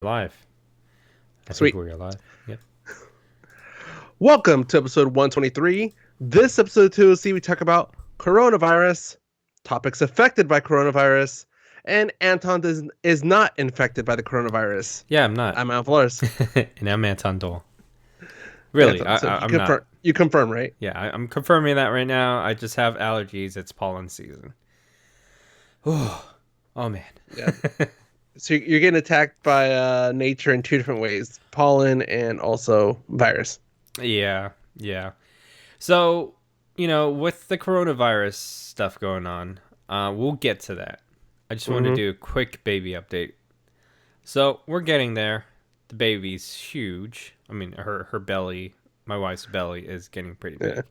Live. I think Sweet. we're alive. Yep. Welcome to episode 123. This episode 2, we talk about coronavirus, topics affected by coronavirus, and is not infected by the coronavirus. Yeah, I'm not. I'm Al Flores. And I'm Anton Dole. Really, Anton, so I'm not. you confirm, right? Yeah, I'm confirming that right now. I just have allergies. It's pollen season. Oh, oh man. Yeah. So you're getting attacked by nature in two different ways, pollen and also virus. Yeah, yeah. So, with the coronavirus stuff going on, we'll get to that. I just wanted to Mm-hmm. do a quick baby update. So, we're getting there. The baby's huge. I mean, her belly, my wife's belly, is getting pretty Yeah. big.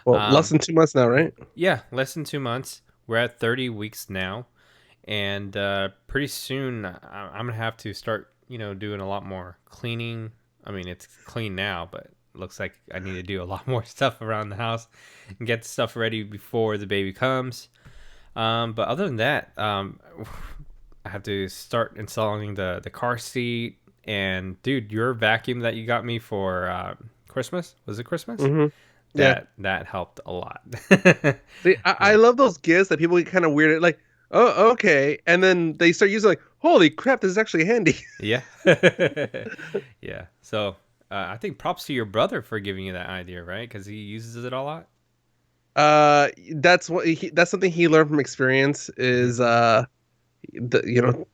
Well, less Um, than 2 months now, right? Yeah, less than 2 months. We're at 30 weeks now, and pretty soon I'm gonna have to start, doing a lot more cleaning. I mean, it's clean now, but it looks like I need to do a lot more stuff around the house and get stuff ready before the baby comes. But other than that, I have to start installing the car seat. And dude, your vacuum that you got me for Christmas, was it Christmas? Mm-hmm. Yeah. That helped a lot. See, I Yeah. love those gifts that people get kind of weirded, like, oh, okay. And then they start using like, holy crap, this is actually handy. Yeah. Yeah. So I think props to your brother for giving you that idea, right? Because he uses it a lot. That's something he learned from experience Hmm. is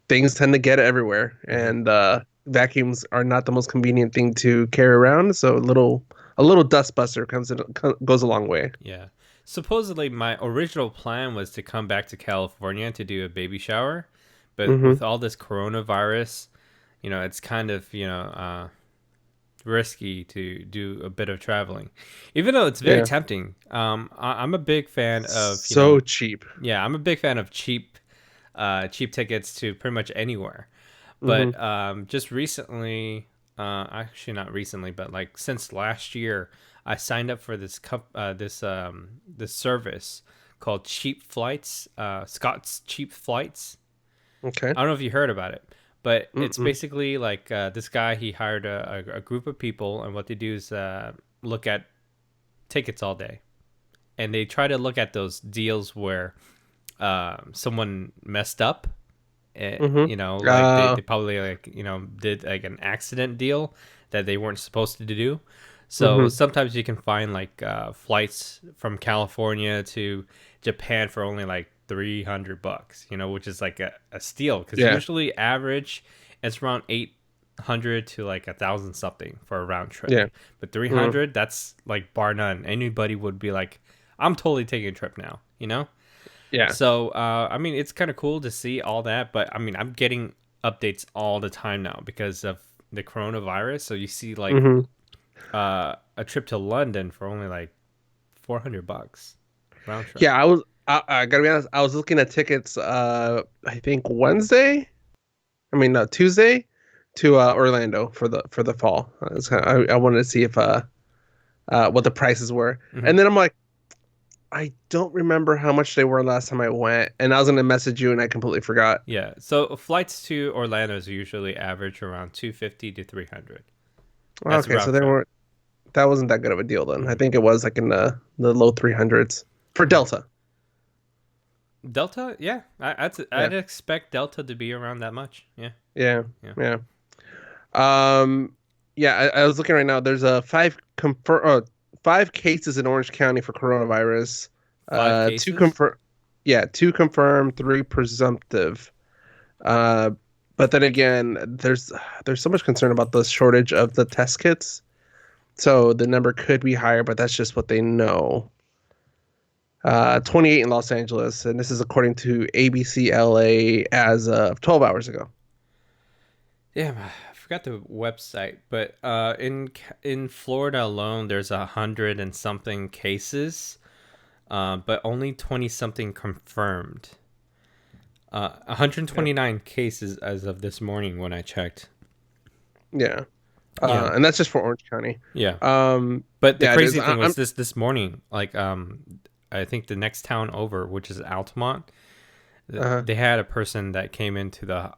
things tend to get everywhere, Hmm. and vacuums are not the most convenient thing to carry around, so a little dust buster goes a long way. Yeah. Supposedly, my original plan was to come back to California to do a baby shower, but Mm-hmm. with all this coronavirus, it's kind of risky to do a bit of traveling, even though it's very Yeah. tempting. I'm a big fan of So cheap. yeah, I'm a big fan of cheap tickets to pretty much anywhere. Mm-hmm. But just recently, actually not recently, but like since last year, I signed up for this service called Cheap Flights, Scott's Cheap Flights. Okay. I don't know if you heard about it, but it's Mm-mm. basically like this guy. He hired a group of people, and what they do is look at tickets all day, and they try to look at those deals where someone messed up. Mm-hmm. Like they probably like did like an accident deal that they weren't supposed to do. So Mm-hmm. sometimes you can find like flights from California to Japan for only like $300, which is like a steal because Yeah. usually average it's around 800 to like 1,000 something for a round trip. Yeah. But Mm-hmm. 300, that's like bar none. Anybody would be like, I'm totally taking a trip now. Yeah. So, I mean, it's kind of cool to see all that, but I mean, I'm getting updates all the time now because of the coronavirus. So you see like Mm-hmm. a trip to London for only like $400 round trip. Yeah, I gotta be honest, I was looking at tickets I think Tuesday to Orlando for the fall. I wanted to see if what the prices were. Hmm. And then I'm like, I don't remember how much they were last time I went, and I was gonna message you and I completely forgot. Yeah. So flights to Orlando is usually average around 250 to 300. That's a Okay, so round they trip. weren't that wasn't that good of a deal then. I Hmm. think it was like in the low 300s for Hmm. Delta. Delta, yeah, Yeah. I'd expect Delta to be around that much. Yeah, Yeah. yeah. Yeah. Um, yeah, I was looking right now. There's a five cases in Orange County for coronavirus. Five Two cases. confirm, yeah, two confirmed, three presumptive. Uh, but then again, there's so much concern about the shortage of the test kits. So the number could be higher, but that's just what they know. 28 in Los Angeles, and this is according to ABC LA as of 12 hours ago. Damn, I forgot the website, but in Florida alone, there's 100 and something cases, but only 20 something confirmed. Yeah. 129 cases as of this morning when I checked. Yeah. Yeah, And that's just for Orange County. yeah. Um, But the yeah, it is. crazy thing was this morning, like I think the next town over, which is Altamont, Uh-huh. They had a person that came into the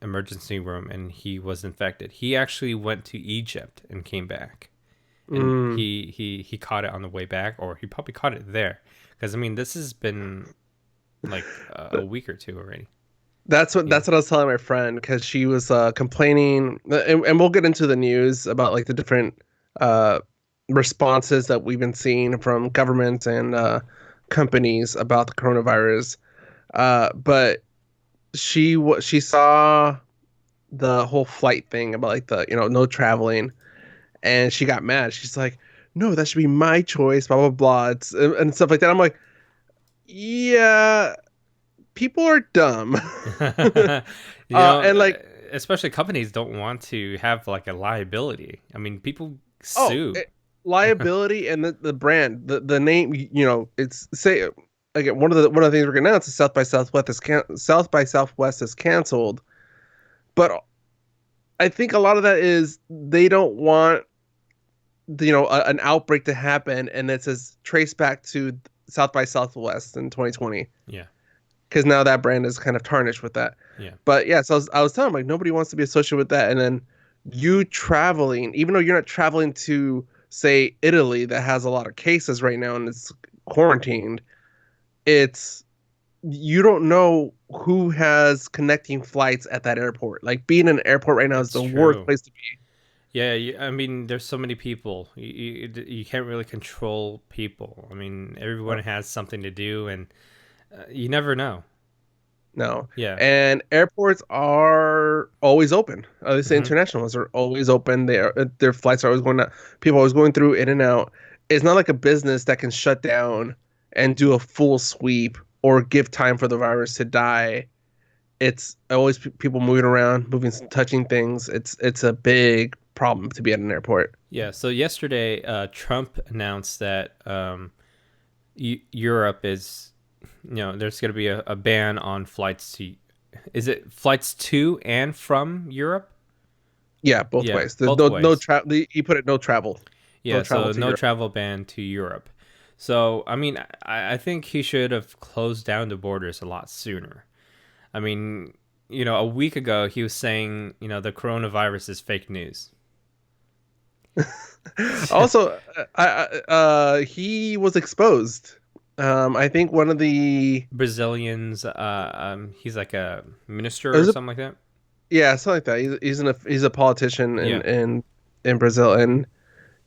emergency room and he was infected. He actually went to Egypt and came back, and Mm. he caught it on the way back, or he probably caught it there. Because I mean, this has been like a week or two already. Yeah. That's what I was telling my friend because she was complaining, and we'll get into the news about like the different uh, responses that we've been seeing from government and companies about the coronavirus. But she saw the whole flight thing about like the no traveling, and she got mad. She's like, "No, that should be my choice." Blah blah blah. It's and stuff like that. I'm like, yeah, people are dumb. You know, And like, especially companies don't want to have like a liability. I mean, people oh, sue. liability and the brand, the name, it's say again, one of the things we're gonna announce is South by Southwest is canceled. But I think a lot of that is they don't want an outbreak to happen, and it says trace back to South by Southwest in 2020, Yeah, because now that brand is kind of tarnished with that. yeah, But yeah, so I was telling him like nobody wants to be associated with that, and then you traveling, even though you're not traveling to say Italy that has a lot of cases right now and it's quarantined, it's you don't know who has connecting flights at that airport. Like being in an airport right now is that's the worst true. place to be. Yeah, I mean, there's so many people. You can't really control people. I mean, everyone No. has something to do, and you never know. No. Yeah. And airports are always open. At least the Hmm. international ones are always open. Their flights are always going out. People are always going through in and out. It's not like a business that can shut down and do a full sweep or give time for the virus to die. It's always people moving around, moving, touching things. It's a big problem to be at an airport. Yeah. So yesterday, Trump announced that Europe is, there's going to be a ban on flights to. Is it flights to and from Europe? Yeah, both Yeah, ways. There's both no ways. travel. You put it no travel, no Yeah, travel so to no Europe. travel ban to Europe. So, I mean, I think he should have closed down the borders a lot sooner. I mean, a week ago he was saying, the coronavirus is fake news. Also, he was exposed. I think one of the Brazilians, he's like a it minister or was a, something like that. yeah, something like that. He's a politician Yeah. in Brazil, and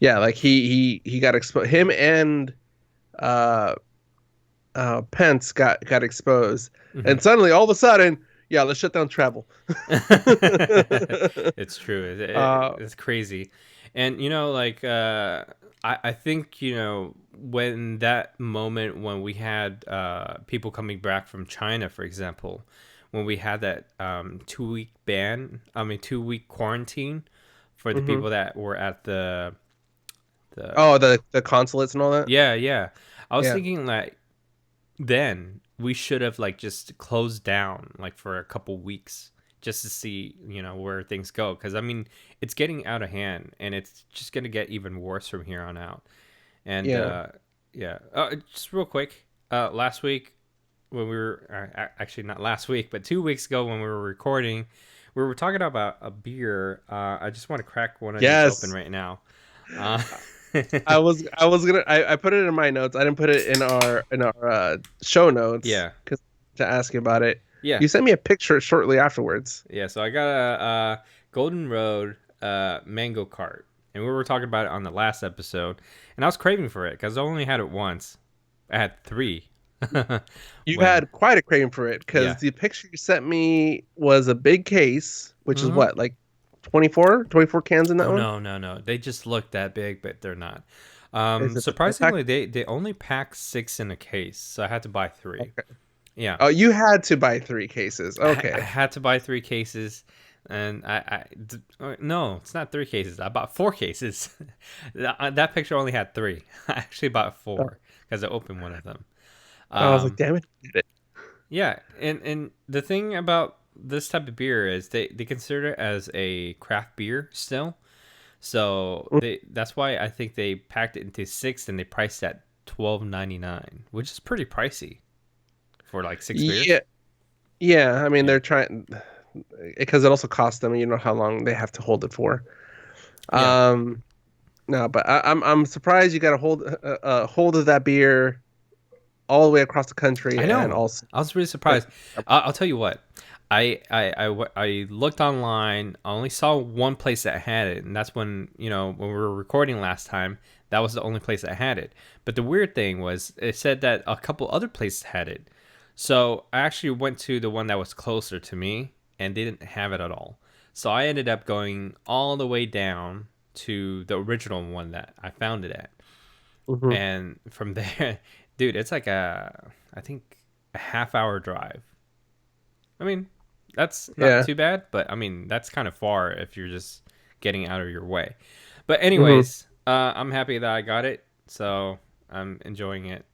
yeah, like he got exposed. Him and uh Pence got exposed, Hmm. and suddenly all of a sudden, yeah, let's shut down travel. It's true. uh, It's crazy. And, like, I think, when that moment when we had people coming back from China, for example, when we had that 2 week ban, I mean, 2 week quarantine for the mhm. people that were at the Oh, the consulates and all that. yeah, yeah. I was Yeah, thinking like then we should have like just closed down like for a couple weeks just to see where things go, because I mean it's getting out of hand and it's just going to get even worse from here on out. And yeah. yeah, just real quick, last week when we were actually not last week but 2 weeks ago when we were recording, we were talking about a beer. I just want to crack one of these open Yes. right now. uh, I was gonna I put it in my notes. I didn't put it in our show notes yeah, because to ask you about it. yeah. You sent me a picture shortly afterwards. Yeah, so I got a Golden Road mango cart, and we were talking about it on the last episode, and I was craving for it because I only had it once. I had three. You When had quite a craving for it because yeah, the picture you sent me was a big case, which is mm-hmm. what, like 24 cans in that Oh one? no, no, no, they just look that big, but they're not. Is it the pack? Surprisingly, they only pack six in a case, so I had to buy three. Okay. Yeah, Oh, you had to buy 3 cases. I Okay. had to buy 3 cases, and no, it's not 3 cases. I bought 4 cases. That picture only had three. I actually bought Oh, four because I opened one of them. I was like, Um, damn it. Did it. yeah, and the thing about this type of beer is they consider it as a craft beer still. So Mm. that's why I think they packed it into six and they priced at $12.99, which is pretty pricey for like six Yeah. beers. Yeah, I mean Yeah. they're trying because it also costs them. You know how long they have to hold it for. Yeah. Um, no, but I'm surprised you got a hold of that beer all the way across the country I and know. also I was really like surprised. I'll tell you what. I looked online. I only saw one place that had it, and that's when we were recording last time. That was the only place that had it. But the weird thing was, it said that a couple other places had it. So I actually went to the one that was closer to me, and they didn't have it at all. So I ended up going all the way down to the original one that I found it at, Mhm. and from there, dude, it's like I think a half-hour drive. I mean, that's not Yeah. too bad, but I mean, that's kind of far if you're just getting out of your way. But Hmm. anyways, I'm happy that I got it, so I'm enjoying it.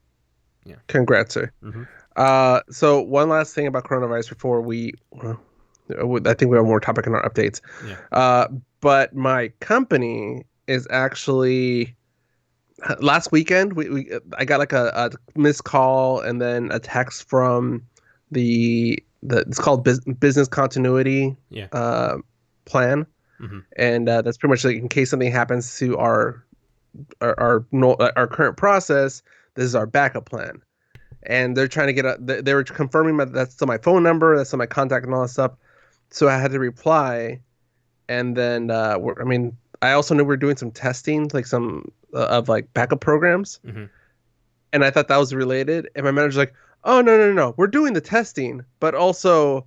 Yeah. Congrats, sir. Mm-hmm. So one last thing about coronavirus before well, I think we have more topic in our updates. Yeah. Uh, but my company is actually last weekend we I got like a missed call and then a text from the it's called business continuity Yeah. uh plan, Mm-hmm. and that's pretty much like in case something happens to our no, our current process, this is our backup plan. And they're trying to they were confirming that that's still my phone number, that's still my contact and all that stuff. So I had to reply, and then I mean, I also knew we were doing some testing, like some of like backup programs, Mm-hmm. and I thought that was related. And my manager's like, "Oh no, we're doing the testing, but also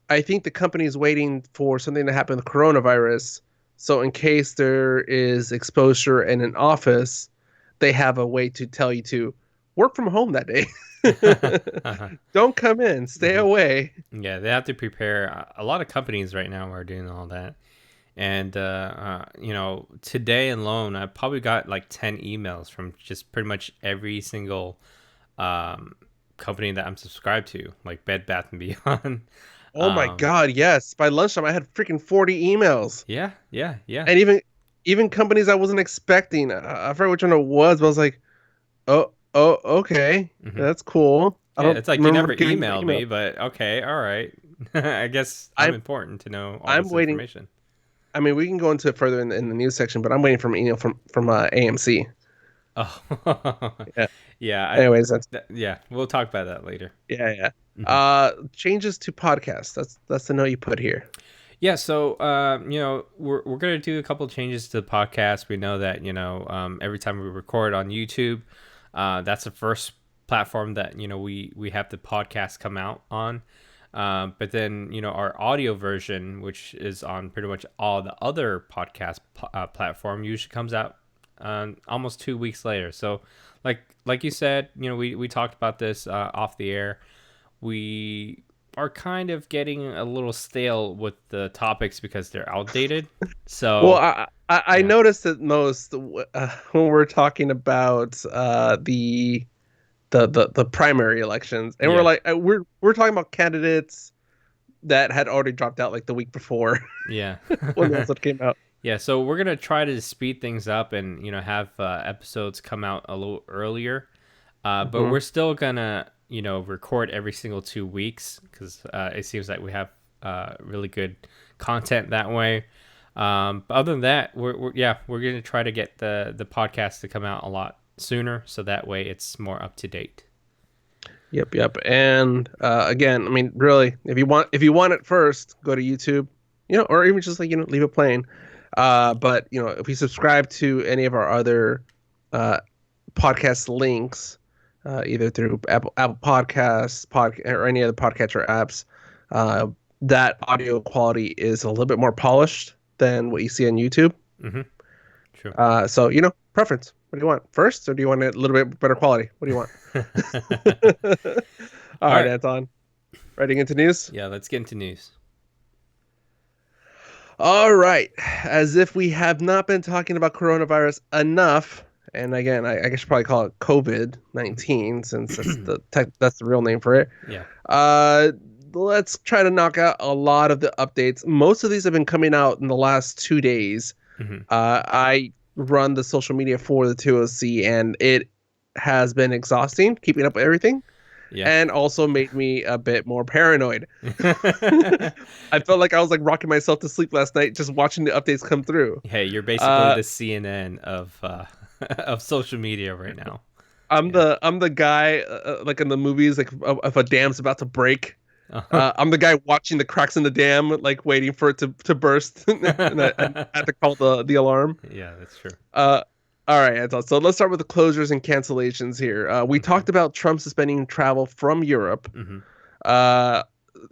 I think the company is waiting for something to happen with coronavirus. So in case there is exposure in an office, they have a way to tell you to work from home that day. Uh-huh. Don't come in, stay Mm-hmm. away." Yeah, they have to prepare. A lot of companies right now are doing all that. And today alone, I probably got like 10 emails from just pretty much every single um, company that I'm subscribed to, like Bed Bath and Beyond. Oh my um, God, yes. By lunchtime, I had freaking 40 emails. yeah, yeah, yeah. And even companies I wasn't expecting. I forgot which one it was, but I was like, oh, okay. Hmm. That's cool. I Yeah, don't it's like you remember never getting your emailed email. me, but okay, all right. I guess I'm I'm important to know all I'm this waiting. information. I mean, we can go into it further in the news section, but I'm waiting for an email from AMC. Oh, Yeah. yeah. Anyways, that's Yeah, we'll talk about that later. yeah. Hmm. Changes to podcasts. That's the note you put here. Yeah, so we're gonna do a couple changes to the podcast. We know that every time we record on YouTube, that's the first platform that we have the podcast come out on. But then our audio version, which is on pretty much all the other podcast platform, usually comes out almost 2 weeks later. So, like you said, we talked about this off the air. We are kind of getting a little stale with the topics because they're outdated. Well, So I yeah, noticed it most when we're talking about the primary elections, and we're yeah, like we're talking about candidates that had already dropped out like the week before yeah. when the episode came out. Yeah, so we're gonna try to speed things up and have episodes come out a little earlier, but Hmm. we're still gonna record every single 2 weeks because it seems like we have really good content that way. But other than that, we're gonna try to get the podcast to come out a lot sooner, so that way it's more up to date. Yep. And again, I mean, really, if you want it first, go to YouTube, or even just like leave it playing. But if you subscribe to any of our other uh, podcast links, either through Apple Podcasts, or any other podcatcher apps, uh, that audio quality is a little bit more polished than what you see on YouTube. Mm-hmm. True. So preference. What do you want first, or do you want a little bit better quality? What do you want? All All right, right. Anton. Writing into news. Yeah, let's get into news. All right. As if we have not been talking about coronavirus enough, and again, I guess you should probably call it COVID-19 since that's the real name for it. Yeah. Uh, let's try to knock out a lot of the updates. Most of these have been coming out in the last 2 days. Mm-hmm. I run the social media for the 2OC, and it has been exhausting keeping up with everything. Yeah. and also made me a bit more paranoid. I felt like I was like rocking myself to sleep last night just watching the updates come through. Hey, you're basically Uh, the CNN of of social media right now. I'm Yeah. the guy like in the movies, like if a dam's about to break. Uh-huh. I'm the guy watching the cracks in the dam, like waiting for it to burst, and I had to call the alarm. Yeah, that's true. Uh, all right, Anton. So let's start with the closures and cancellations here. We Hmm. talked about Trump suspending travel from Europe. Hmm. Uh,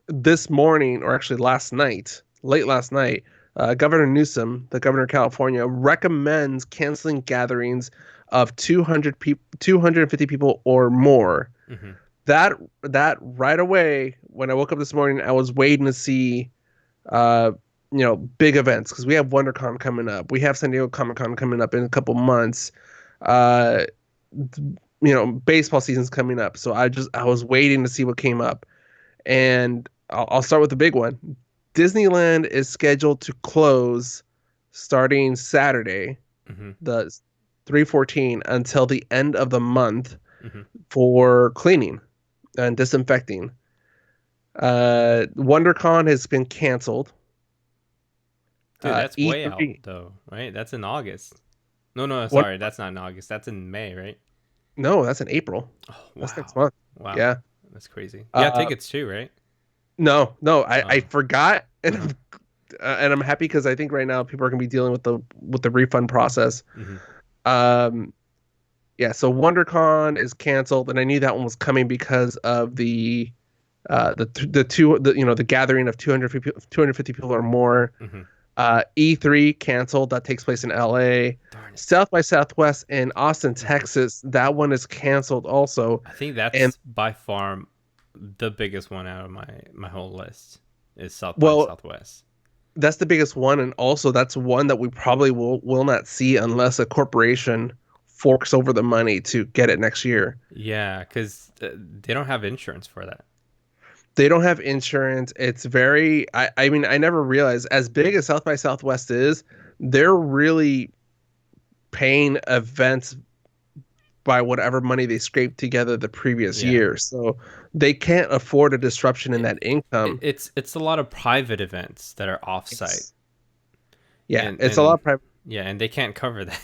this morning, or actually last night, late last night, Governor Newsom, the governor of California, recommends canceling gatherings of 200 people, 250 people or more. Hmm. That that right away, when I woke up this morning, I was waiting to see uh, big events because we have WonderCon coming up. We have San Diego Comic Con coming up in a couple months. Uh, baseball season's coming up, so I was waiting to see what came up, and I'll start with the big one. Disneyland is scheduled to close starting Saturday, Hmm. the 3/14, until the end of the month Hmm. for cleaning and disinfecting. WonderCon has been canceled. Dude, that's way out E3, though, right? That's in August. No, no, what? sorry, that's not in August. That's in May, right? No, that's in April. Oh, That's next wow. month. Wow. Yeah. That's crazy. You got Uh, tickets too, right? no, I Oh. forgot, Uh-huh. and I'm happy because I think right now people are gonna be dealing with the refund process. Hmm. Um, yeah. So WonderCon is canceled, and I knew that one was coming because of the gathering of 250 people or more. Hmm. E3 canceled. That takes place in LA. Darn it. South by Southwest in Austin, Hmm. Texas. That one is canceled also. I think And that's by far the biggest one out of my whole list is South by well, Southwest. that's the biggest one, and also that's one that we probably will not see unless a corporation forks over the money to get it next year. Yeah, because they don't have insurance for that. They don't have insurance. It's very. I mean, I never realized as big as South by Southwest is, they're really paying events by whatever money they scraped together the previous Yeah. year. So they can't afford a disruption in It, that income. it's a lot of private events that are offsite, It's yeah, and it's a lot and of private. yeah, and they can't cover that.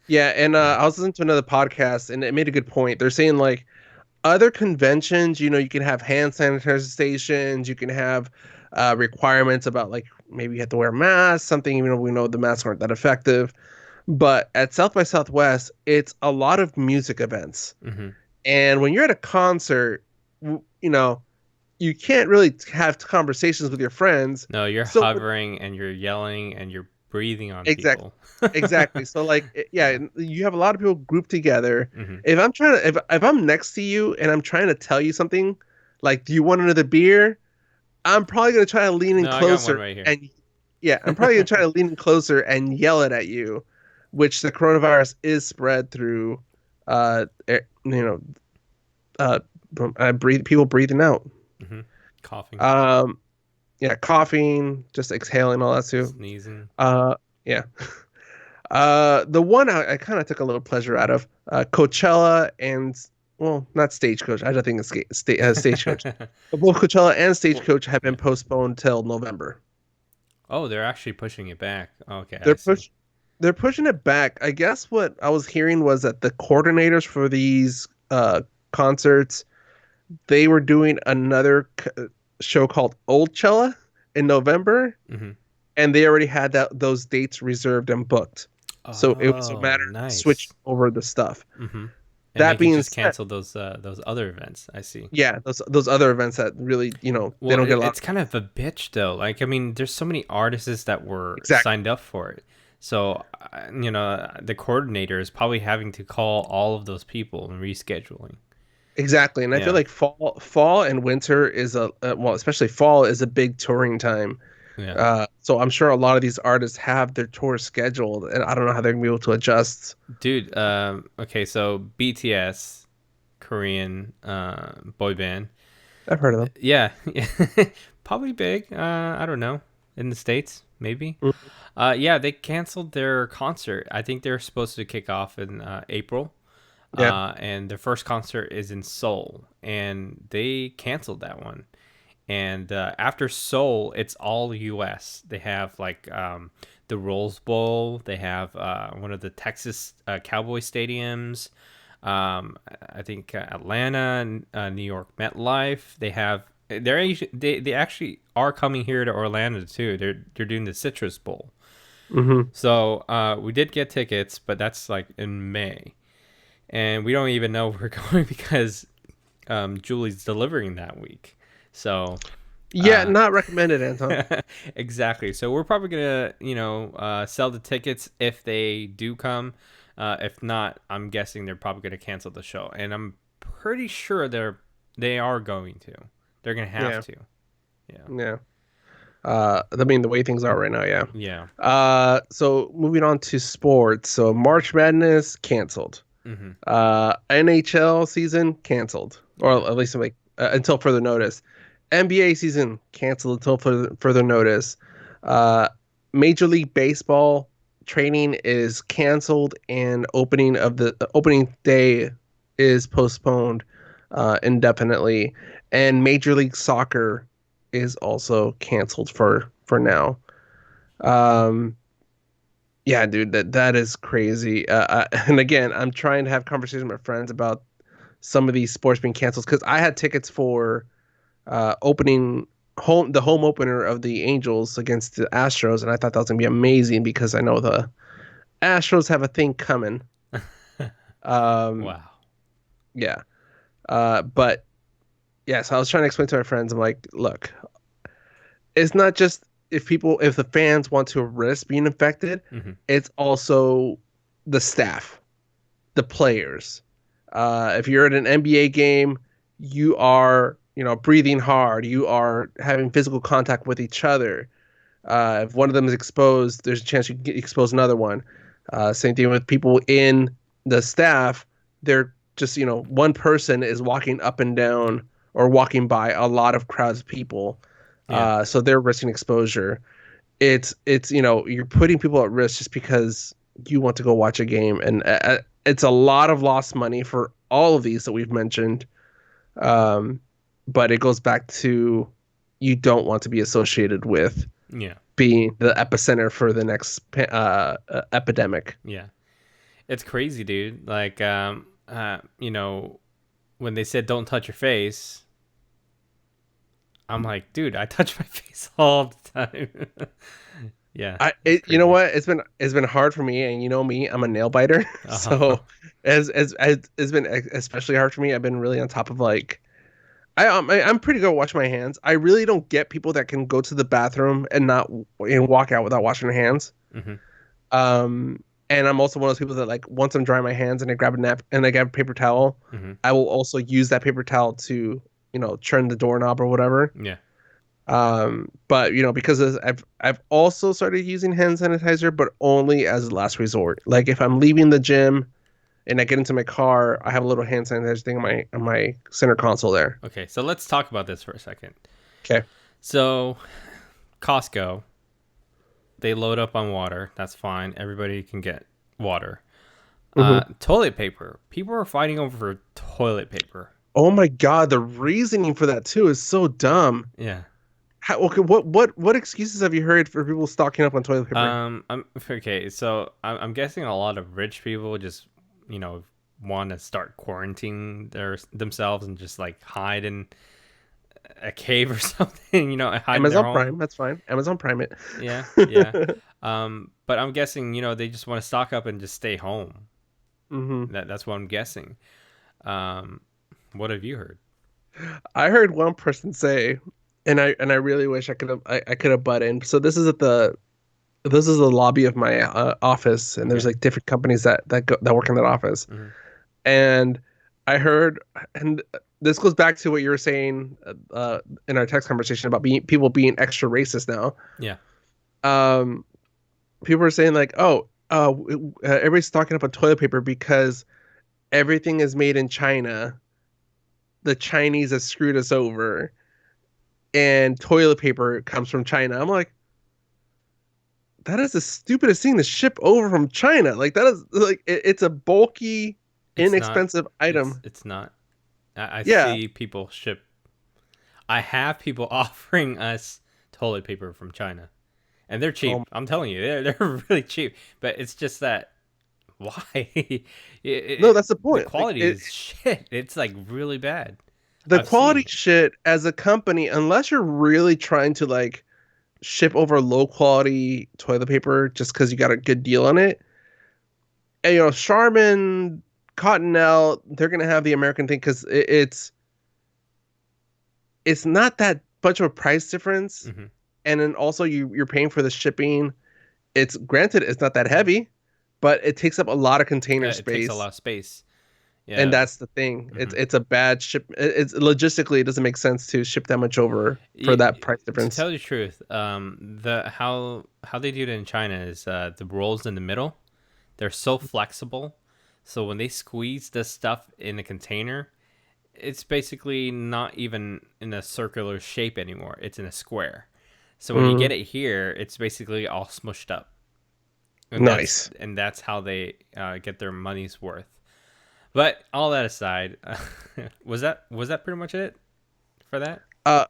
Yeah, and Yeah. I was listening to another podcast, and it made a good point. They're saying like other conventions, you can have hand sanitizer stations, you can have requirements about like maybe you have to wear a mask, something even though we know the masks aren't that effective. But at South by Southwest, it's a lot of music events. Hmm. And when you're at a concert, you can't really have conversations with your friends. No, you're So hovering and you're yelling and you're breathing on exactly, people. exactly. So like, yeah, Yeah. you have a lot of people grouped together. Hmm. If I'm next to you and I'm trying to tell you something, like, do you want another beer? I'm probably gonna try to lean in No, I got one closer right here. and yeah, I'm probably gonna try to lean in closer and yell it at you, which the coronavirus is spread through, air, uh, people breathing out. Hmm. Coughing, Um, yeah, coughing, just exhaling, all that too. sneezing. Uh, yeah. The one I kind of took a little pleasure out of, Coachella and well, not Stagecoach. I don't think it's Stagecoach. But both Coachella and Well, Stagecoach have been yeah. postponed till November. Oh, they're actually pushing it back. Okay, I They're see. push they're pushing it back. I guess what I was hearing was that the coordinators for these concerts, they were doing another show called Oldchella in November, Hmm. and they already had those dates reserved and booked. So it was a Oh, matter of switching nice. over the stuff. Hmm. And they That can being just said, cancel those other events. I see. yeah, those other events that really, they Well, don't get a lot it's kind of a bitch though. Like, I mean, there's so many artists that were exactly. signed up for it. So, the coordinator is probably having to call all of those people and rescheduling. Exactly. And I feel Yeah. like fall and winter is well, especially fall is a big touring time. Yeah. So I'm sure a lot of these artists have their tours scheduled, and I don't know how they're gonna be able to adjust. Dude, okay, so BTS, Korean boy band. I've heard of them. Yeah. Probably big. I don't know. In the States, maybe. Mm. Yeah, they canceled their concert. I think they're supposed to kick off in April. Yeah. And their first concert is in Seoul, and they canceled that one. And after Seoul, it's all U.S. They have like the Rose Bowl. They have one of the Texas Cowboy stadiums. I think Atlanta, New York MetLife. They actually are coming here to Orlando too. They're doing the Citrus Bowl. Hmm. So we did get tickets, but that's like in May, and we don't even know we're going because Julie's delivering that week. So Yeah, uh, not recommended, Anton. exactly. So we're probably gonna, sell the tickets if they do come. If not, I'm guessing they're probably gonna cancel the show, and I'm pretty sure they are going to. They're gonna have Yeah. to. Yeah. Yeah. I mean, the way things are right now, yeah. Yeah. So moving on to sports. So March Madness canceled. Mm-hmm. NHL season canceled, or Yeah. at least like until further notice. NBA season canceled until further notice. Uh, Major League Baseball training is canceled, and opening day is postponed indefinitely. And Major League Soccer is also canceled for now. Um, yeah, dude, that is crazy. And again, I'm trying to have conversations with my friends about some of these sports being canceled because I had tickets for opening the home opener of the Angels against the Astros, and I thought that was gonna be amazing because I know the Astros have a thing coming. Um, Wow. yeah. But yeah, so I was trying to explain to my friends, I'm like, look, it's not just if the fans want to risk being infected, Mm-hmm. it's also the staff, the players. If you're at an NBA game, you are, breathing hard. You are having physical contact with each other. If one of them is exposed, there's a chance you can expose another one. Same thing with people in the staff. They're just, one person is walking up and down or walking by a lot of crowds of people. Yeah. So they're risking exposure. It's you're putting people at risk just because you want to go watch a game, and it's a lot of lost money for all of these that we've mentioned. Um, but it goes back to you don't want to be associated with Yeah. being the epicenter for the next epidemic. Yeah. It's crazy, dude. Like, when they said don't touch your face, I'm like, dude, I touch my face all the time. Yeah, it's You know crazy. what? It's been hard for me, and you know me, I'm a nail biter. Uh-huh. So as it's been especially hard for me. I've been really on top of like I'm pretty good at washing my hands. I really don't get people that can go to the bathroom and not and walk out without washing their hands. Hmm. And I'm also one of those people that like once I'm drying my hands and I grab a nap and I grab a paper towel, Hmm. I will also use that paper towel to turn the doorknob or whatever. Yeah. But because I've also started using hand sanitizer, but only as a last resort. Like if I'm leaving the gym and I get into my car, I have a little hand sanitizer thing on my center console there. Okay, so let's talk about this for a second. Okay. So, Costco, they load up on water. That's fine. Everybody can get water. Hmm. Toilet paper. People are fighting over toilet paper. Oh my God, the reasoning for that too is so dumb. Yeah. Okay, what excuses have you heard for people stocking up on toilet paper? I'm okay. So I'm guessing a lot of rich people just, want to start quarantining themselves and just like hide in a cave or something. Hide in their Amazon home. Prime, that's fine. Amazon Prime Yeah, yeah. it. But I'm guessing, they just want to stock up and just stay home. Hmm. That's what I'm guessing. Um, what have you heard? I heard one person say, and I really wish I could have butt in. So this is the lobby of my office, and there's Okay. like different companies that work in that office. Hmm. And I heard, and this goes back to what you were saying in our text conversation about people being extra racist now. Yeah. Um, People are saying like, oh, everybody's stocking up on toilet paper because everything is made in China. The Chinese have screwed us over, and toilet paper comes from China. I'm like, that is the stupidest thing to ship over from China. Like that is like it's a bulky. It's not. inexpensive item. It's not. I Yeah. see people ship. I have people offering us toilet paper from China, and they're Oh cheap. I'm telling you, they're really cheap. But it's just that why no, that's the the point. Like quality is shit. It's like really bad. the I've quality seen. shit as a company, unless you're really trying to like ship over low quality toilet paper just because you got a good deal on it. And, Charmin, Cottonelle, they're gonna have the American thing because it's not that much of a price difference, Hmm. and then also you're paying for the shipping. It's granted it's not that heavy, but it takes up a lot of container It takes a space, lot of space. and Yeah. that's the thing. It's Hmm. it's a bad ship. It's logistically it doesn't make sense to ship that much over for that price To difference. tell you the truth, the how they do it in China is the rolls in the middle. They're so flexible, so when they squeeze this stuff in a container, it's basically not even in a circular shape anymore. It's in a square. So when you Mm, get it here, it's basically all smushed up, nice. and that's how they get their money's worth. But all that aside, was that pretty much it for that? Uh,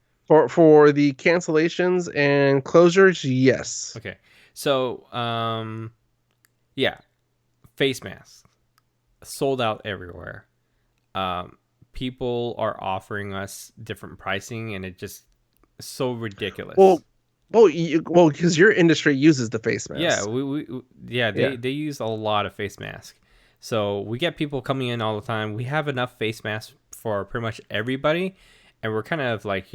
for the cancellations and closures, yes. Okay, so yeah, face masks sold out everywhere. Um, People are offering us different pricing, and it just so ridiculous. Well, well, because your industry uses the face Yeah, mask. yeah, Yeah. they use a lot of face masks. So we get people coming in all the time. We have enough face masks for pretty much everybody, and we're kind of like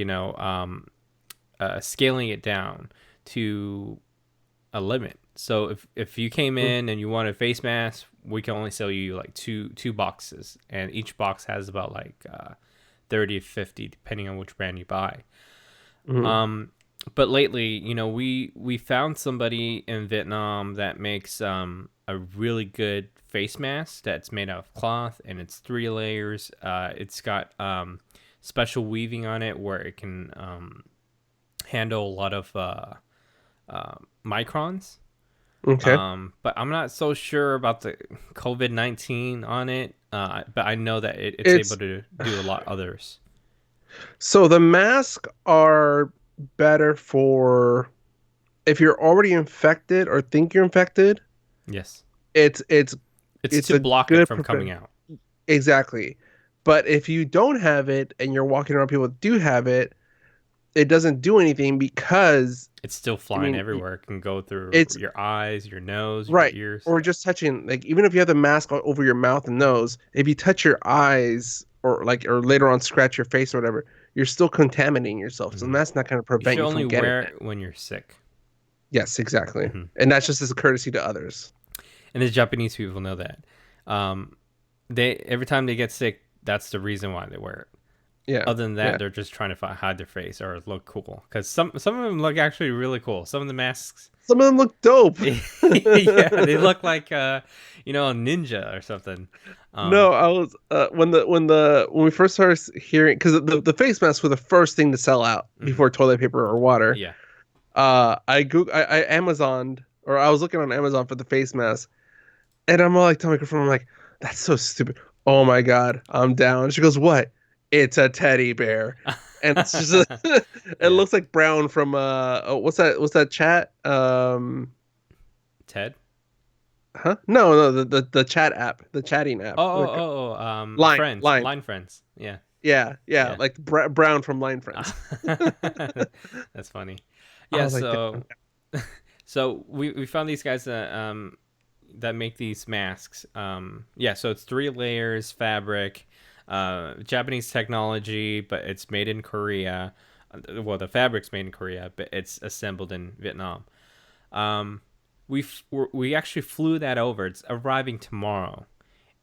scaling it down to a limit. So if you came Mm, in and you wanted a face mask, we can only sell you like two boxes, and each box has about like 30 to 50 depending on which brand you buy. mhm. But lately, we found somebody in Vietnam that makes a really good face mask that's made out of cloth, and it's 3 layers. It's got special weaving on it where it can handle a lot of microns. Okay. But I'm not so sure about the COVID-19 on it. But I know that it's able It's to do a lot others. so the masks are better for if you're already infected or think you're infected. Yes. It's it's It's it's to a block it good from coming out. exactly. But if you don't have it and you're walking around people that do have it, it doesn't do anything because It's still I flying mean everywhere. It can go through it's your eyes, your nose, your right. ears. Or just touching, like even if you have the mask over your mouth and nose, if you touch your eyes or later on scratch your face or whatever, you're still contaminating yourself. So the Hmm. mask's not going to You prevent should you only from getting wear it. it when you're sick. Yes, exactly. Hmm. And that's just as a courtesy to others. And the Japanese people know that. Um, they every time they get sick, that's the reason why they wear it. Yeah. Other than that, Yeah. they're just trying to hide their face or look cool. Because some of them look actually really cool. Some of the masks, Some of them look dope. yeah, they look like a ninja or something. Um, No, I was when we first started hearing because the face masks were the first thing to sell out mhm. before toilet paper or water. Yeah. I Amazoned or I was looking on Amazon for the face mask, and I'm all like telling my girlfriend, I'm like, that's so stupid. Oh my god, I'm down. She goes, what? It's a teddy bear, and it's just it Yeah. looks like Brown from oh, what's that chat Ted. huh? No, the chat app, the chatting app, Oh, like oh, oh, oh, friends, line. line friends. Yeah, Yeah, yeah. like Brown from Line Friends. That's funny. I Yeah, was like, so we found these guys that make these masks. Yeah, so it's 3 layers fabric, Japanese technology, but it's made in Korea. Well, the fabric's made in Korea, but it's assembled in Vietnam. Um, we actually flew that over. It's arriving tomorrow,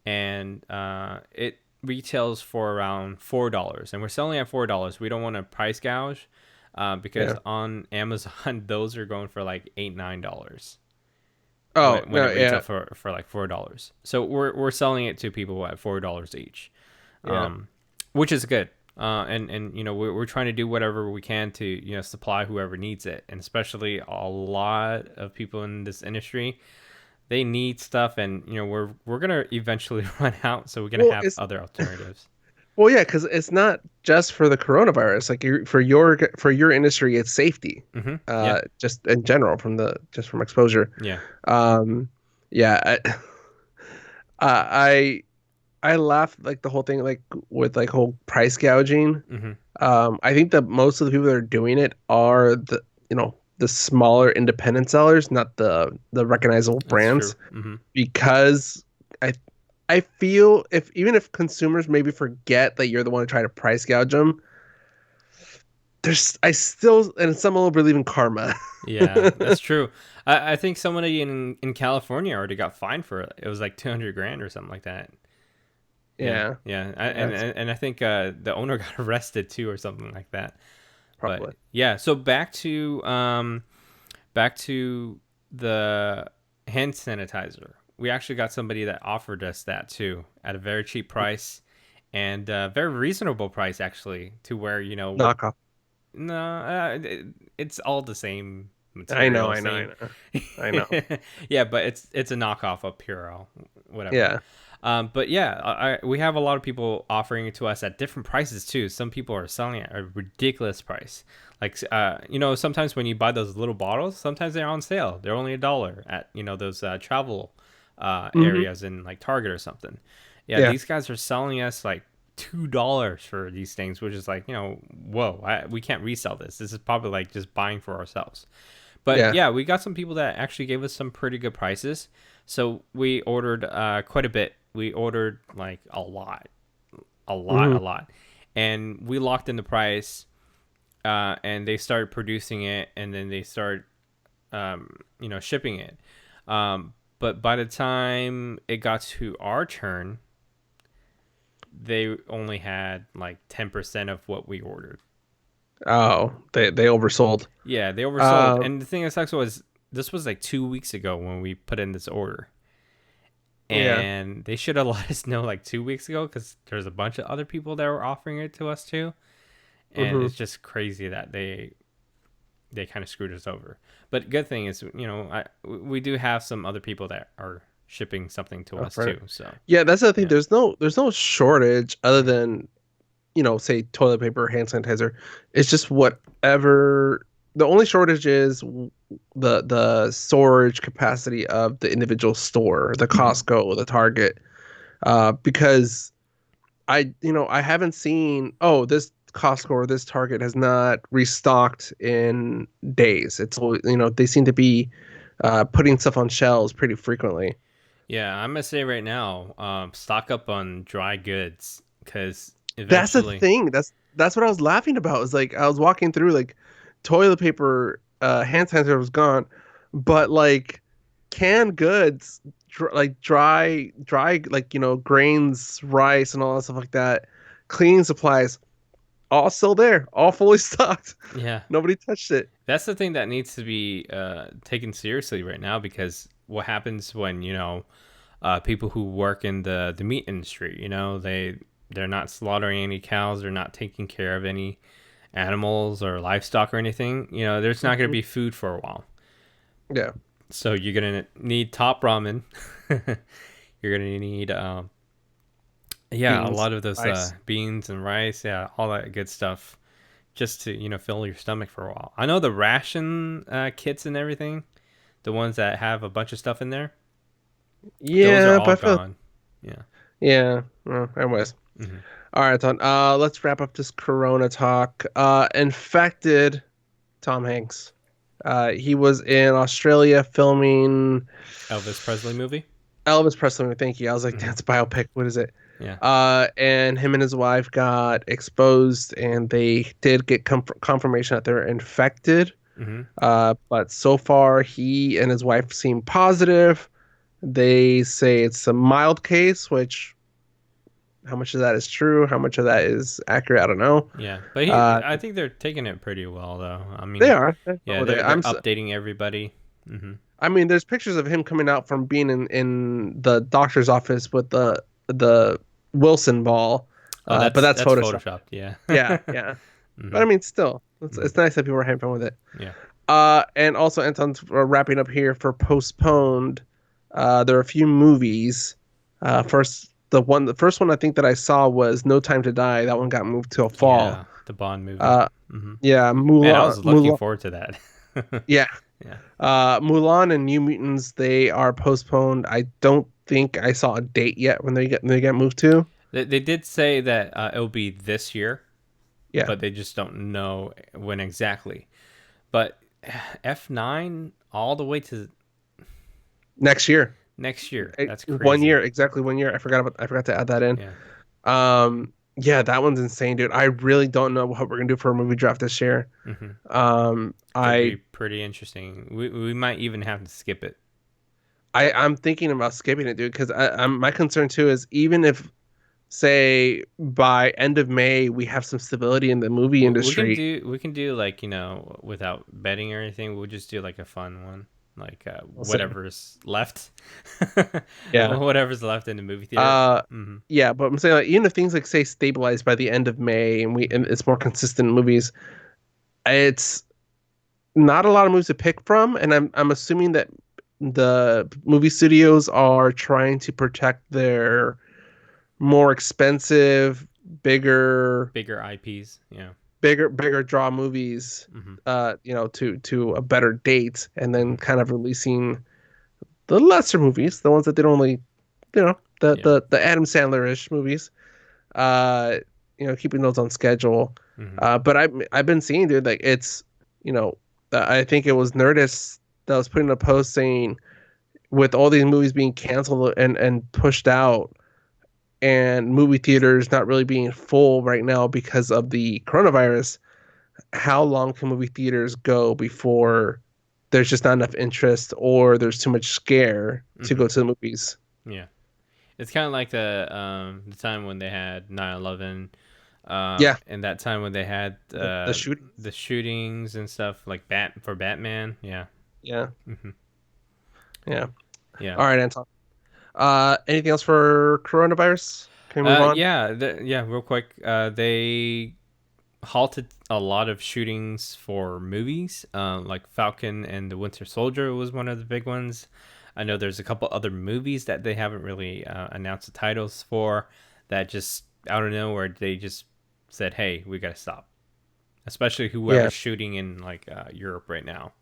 and it retails for around $4, and we're selling at $4. We don't want to price gouge, because yeah. on Amazon those are going for like $8-9 Oh when no, it yeah, retails for like $4. So we're selling it to people at $4 each, yeah. um, which is good. And we're trying to do whatever we can to supply whoever needs it, and especially a lot of people in this industry they need stuff, and we're gonna eventually run out, so we're gonna Well, have other alternatives. well, yeah, because it's not just for the coronavirus. Like for your industry, it's safety. Yeah, Just in general just from exposure. yeah. Um, yeah, I I laugh like the whole thing like with like whole price gouging. Mm-hmm. I think that most of the people that are doing it are the smaller independent sellers, not the recognizable That's true. brands, Mm-hmm. because I I feel if even if consumers maybe forget that you're the one to try to price gouge them, there's I still and some will believe in karma. Yeah, that's true. I think somebody in California already got fined for it. It was like 200 grand or something like that. Yeah, Yeah, yeah, yeah, it's and I think the owner got arrested too or something like that. But probably. yeah, so back to the hand sanitizer. We actually got somebody that offered us that too at a very cheap price and very reasonable price actually, to where Knockoff. no, it's all the same I know, material, I know, I same. know, I know. Yeah, but it's a knockoff of Purell, whatever. Yeah. But yeah, we have a lot of people offering it to us at different prices too. Some people are selling it at a ridiculous price. Like, sometimes when you buy those little bottles, sometimes they're on sale. They're only $1 at those travel Hmm. areas in like Target or something. Yeah, Yeah. these guys are selling us like $2 for these things, which is like whoa, we can't resell this. This is probably like just buying for ourselves. But Yeah. yeah, we got some people that actually gave us some pretty good prices. So we ordered quite a bit. We ordered like a lot, a lot, Hmm. a lot. And we locked in the price, and they started producing it, and then they started, shipping it. But by the time it got to our turn, they only had like 10% of what we ordered. Oh, they oversold. Yeah, they oversold. Um, And the thing that sucks was this was like 2 weeks ago when we put in this order. yeah. And they should have let us know like 2 weeks ago, because there's a bunch of other people that were offering it to us too. And Hmm. it's just crazy that they kind of screwed us over. But good thing is, we do have some other people that are shipping something to Oh, us right. too. So Yeah, that's the thing. yeah. There's no shortage other than say toilet paper, hand sanitizer. It's just whatever. The only shortage is the storage capacity of the individual store, the Costco, the Target. Because I haven't seen, oh, this Costco or this Target has not restocked in days. They seem to be putting stuff on shelves pretty frequently. Yeah, I'm gonna say right now, stock up on dry goods, because That's the eventually, thing. That's what I was laughing about. Is like I was walking through like toilet paper, hand sanitizer was gone, but like canned goods, like dry like grains, rice, and all that stuff like that, cleaning supplies, all still there, all fully stocked. yeah, Nobody touched it. that's the thing that needs to be taken seriously right now, because what happens when people who work in the meat industry, they're not slaughtering any cows, they're not taking care of any animals or livestock or anything. There's not going to Mhm. be food for a while. Yeah. So you're going to need top ramen. You're going to need yeah, a Beans, lot of those rice. beans and rice, yeah, all that good stuff, just to fill your stomach for a while. I know the ration kits and everything, the ones that have a bunch of stuff in there, those are Yeah, all but I feel gone. Yeah. yeah. Well, anyways. Hmm. All right, Ton. Let's wrap up this Corona talk. Infected Tom Hanks. He was in Australia filming Elvis Presley movie. Elvis Presley. Thank you. I was like, Hmm. that's a biopic. What is it? Yeah. And him and his wife got exposed, and they did get confirmation that they're infected. Hmm. But so far, he and his wife seem positive. They say it's a mild case, which how much of that is true, how much of that is accurate, I don't know. Yeah, but Uh, I think they're taking it pretty well, though. I they mean, are. They're fine yeah, with it. they're updating everybody. Hmm. I mean, there's pictures of him coming out from being in the doctor's office with the Wilson ball, Oh, but that's that's Photoshop. photoshopped. Yeah. Yeah, yeah. But Hmm. I mean, still, Hmm. it's nice that people are having fun with it. Yeah. And also Anton's wrapping up here for postponed. There are a few movies. The first one I think that I saw was No Time to Die. That one got moved till fall. Yeah, the Bond movie. Uh, Hmm. yeah, Man, I Mulan, was looking Mulan, forward to that. yeah, Yeah, Mulan and New Mutants. They are postponed. I don't think I saw a date yet when they get moved to. they did say that it'll be this year, Yeah, but they just don't know when exactly. But F9 all the way to next year. next year. That's 1 year, crazy. exactly 1 year. I forgot to add that in. Yeah, Yeah, that one's insane, dude. I really don't know what we're gonna do for a movie draft this year. hmm Um, could be I pretty interesting. We might even have to skip it. I'm thinking about skipping it, dude, because I'm my concern too is even if say by end of May we have some stability in the movie industry. We can do like without betting or anything. We'll just do like a fun one, like We'll see. whatever's left, Yeah. whatever's left in the movie theater. Uh, Hmm. yeah, but I'm saying like even if things like say stabilize by the end of May and it's more consistent movies, it's not a lot of movies to pick from, and I'm assuming that the movie studios are trying to protect their more expensive, bigger, Bigger IPs. Yeah. bigger draw movies, Hmm. to a better date, and then Hmm. kind of releasing the lesser movies, the ones that they don't really, the Yeah. the Adam Sandler-ish movies, uh, keeping those on schedule. Hmm. But I've been seeing, dude, like it's, you know, I think it was Nerdist that was putting a post saying with all these movies being canceled and pushed out and movie theaters not really being full right now because of the coronavirus, how long can movie theaters go before there's just not enough interest or there's too much scare to Hmm. go to the movies? Yeah. It's kind of like the time when they had 9/11, Yeah, and that time when they had the shootings. the shootings and stuff like Batman. Yeah. Yeah, Hmm. yeah. Yeah. All right, Anton. Anything else for coronavirus? Can we move on? Yeah, yeah. Real quick, they halted a lot of shootings for movies. Like Falcon and the Winter Soldier was one of the big ones. I know there's a couple other movies that they haven't really announced the titles for. That just out of nowhere they just said, "Hey, we gotta stop." Especially Yeah, whoever's shooting in like Europe right now.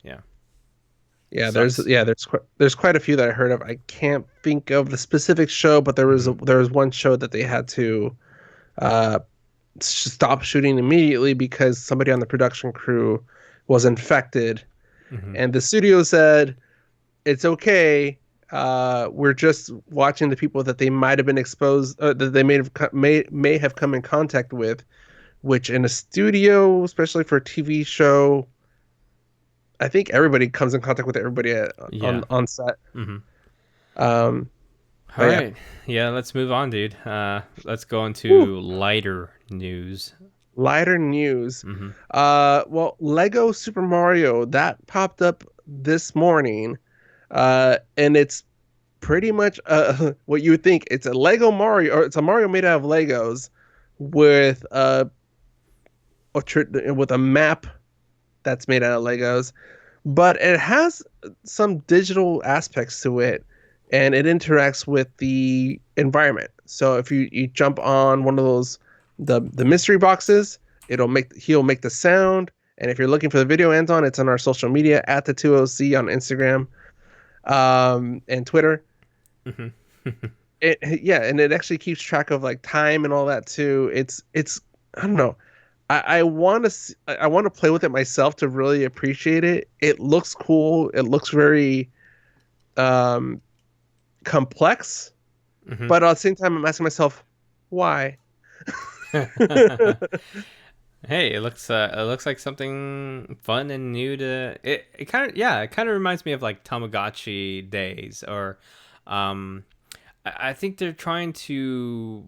Yeah, yeah. sucks. There's quite a few that I heard of. I can't think of the specific show, but Hmm. there was one show that they had to uh stop shooting immediately because somebody on the production crew was infected, Hmm. and the studio said it's okay. We're just watching the people that they might have been exposed, that they may have come in contact with. Which in a studio, especially for a TV show, I think everybody comes in contact with everybody Yeah. on set. Hmm. Um, All but yeah, right. Yeah, let's move on, dude. Let's go Whew. into lighter news. Lighter news. Hmm. Well, Lego Super Mario that popped up this morning, and it's pretty much what you would think. It's a Lego Mario, or it's a Mario made out of Legos with with a map that's made out of Legos, but it has some digital aspects to it, and it interacts with the environment. So if you jump on one of those the mystery boxes, he'll make the sound. And if you're looking for the video, Anton, it's on our social media at the 2OC on Instagram, and Twitter. Hmm. Yeah, and it actually keeps track of like time and all that too. It's I don't know. I want to I want to play with it myself to really appreciate it. It looks cool. It looks very um complex, Hmm. but at the same time, I'm asking myself why. Hey, it looks like something fun and new to it. It kind of yeah, it kind of reminds me of like Tamagotchi days, or um, I think they're trying to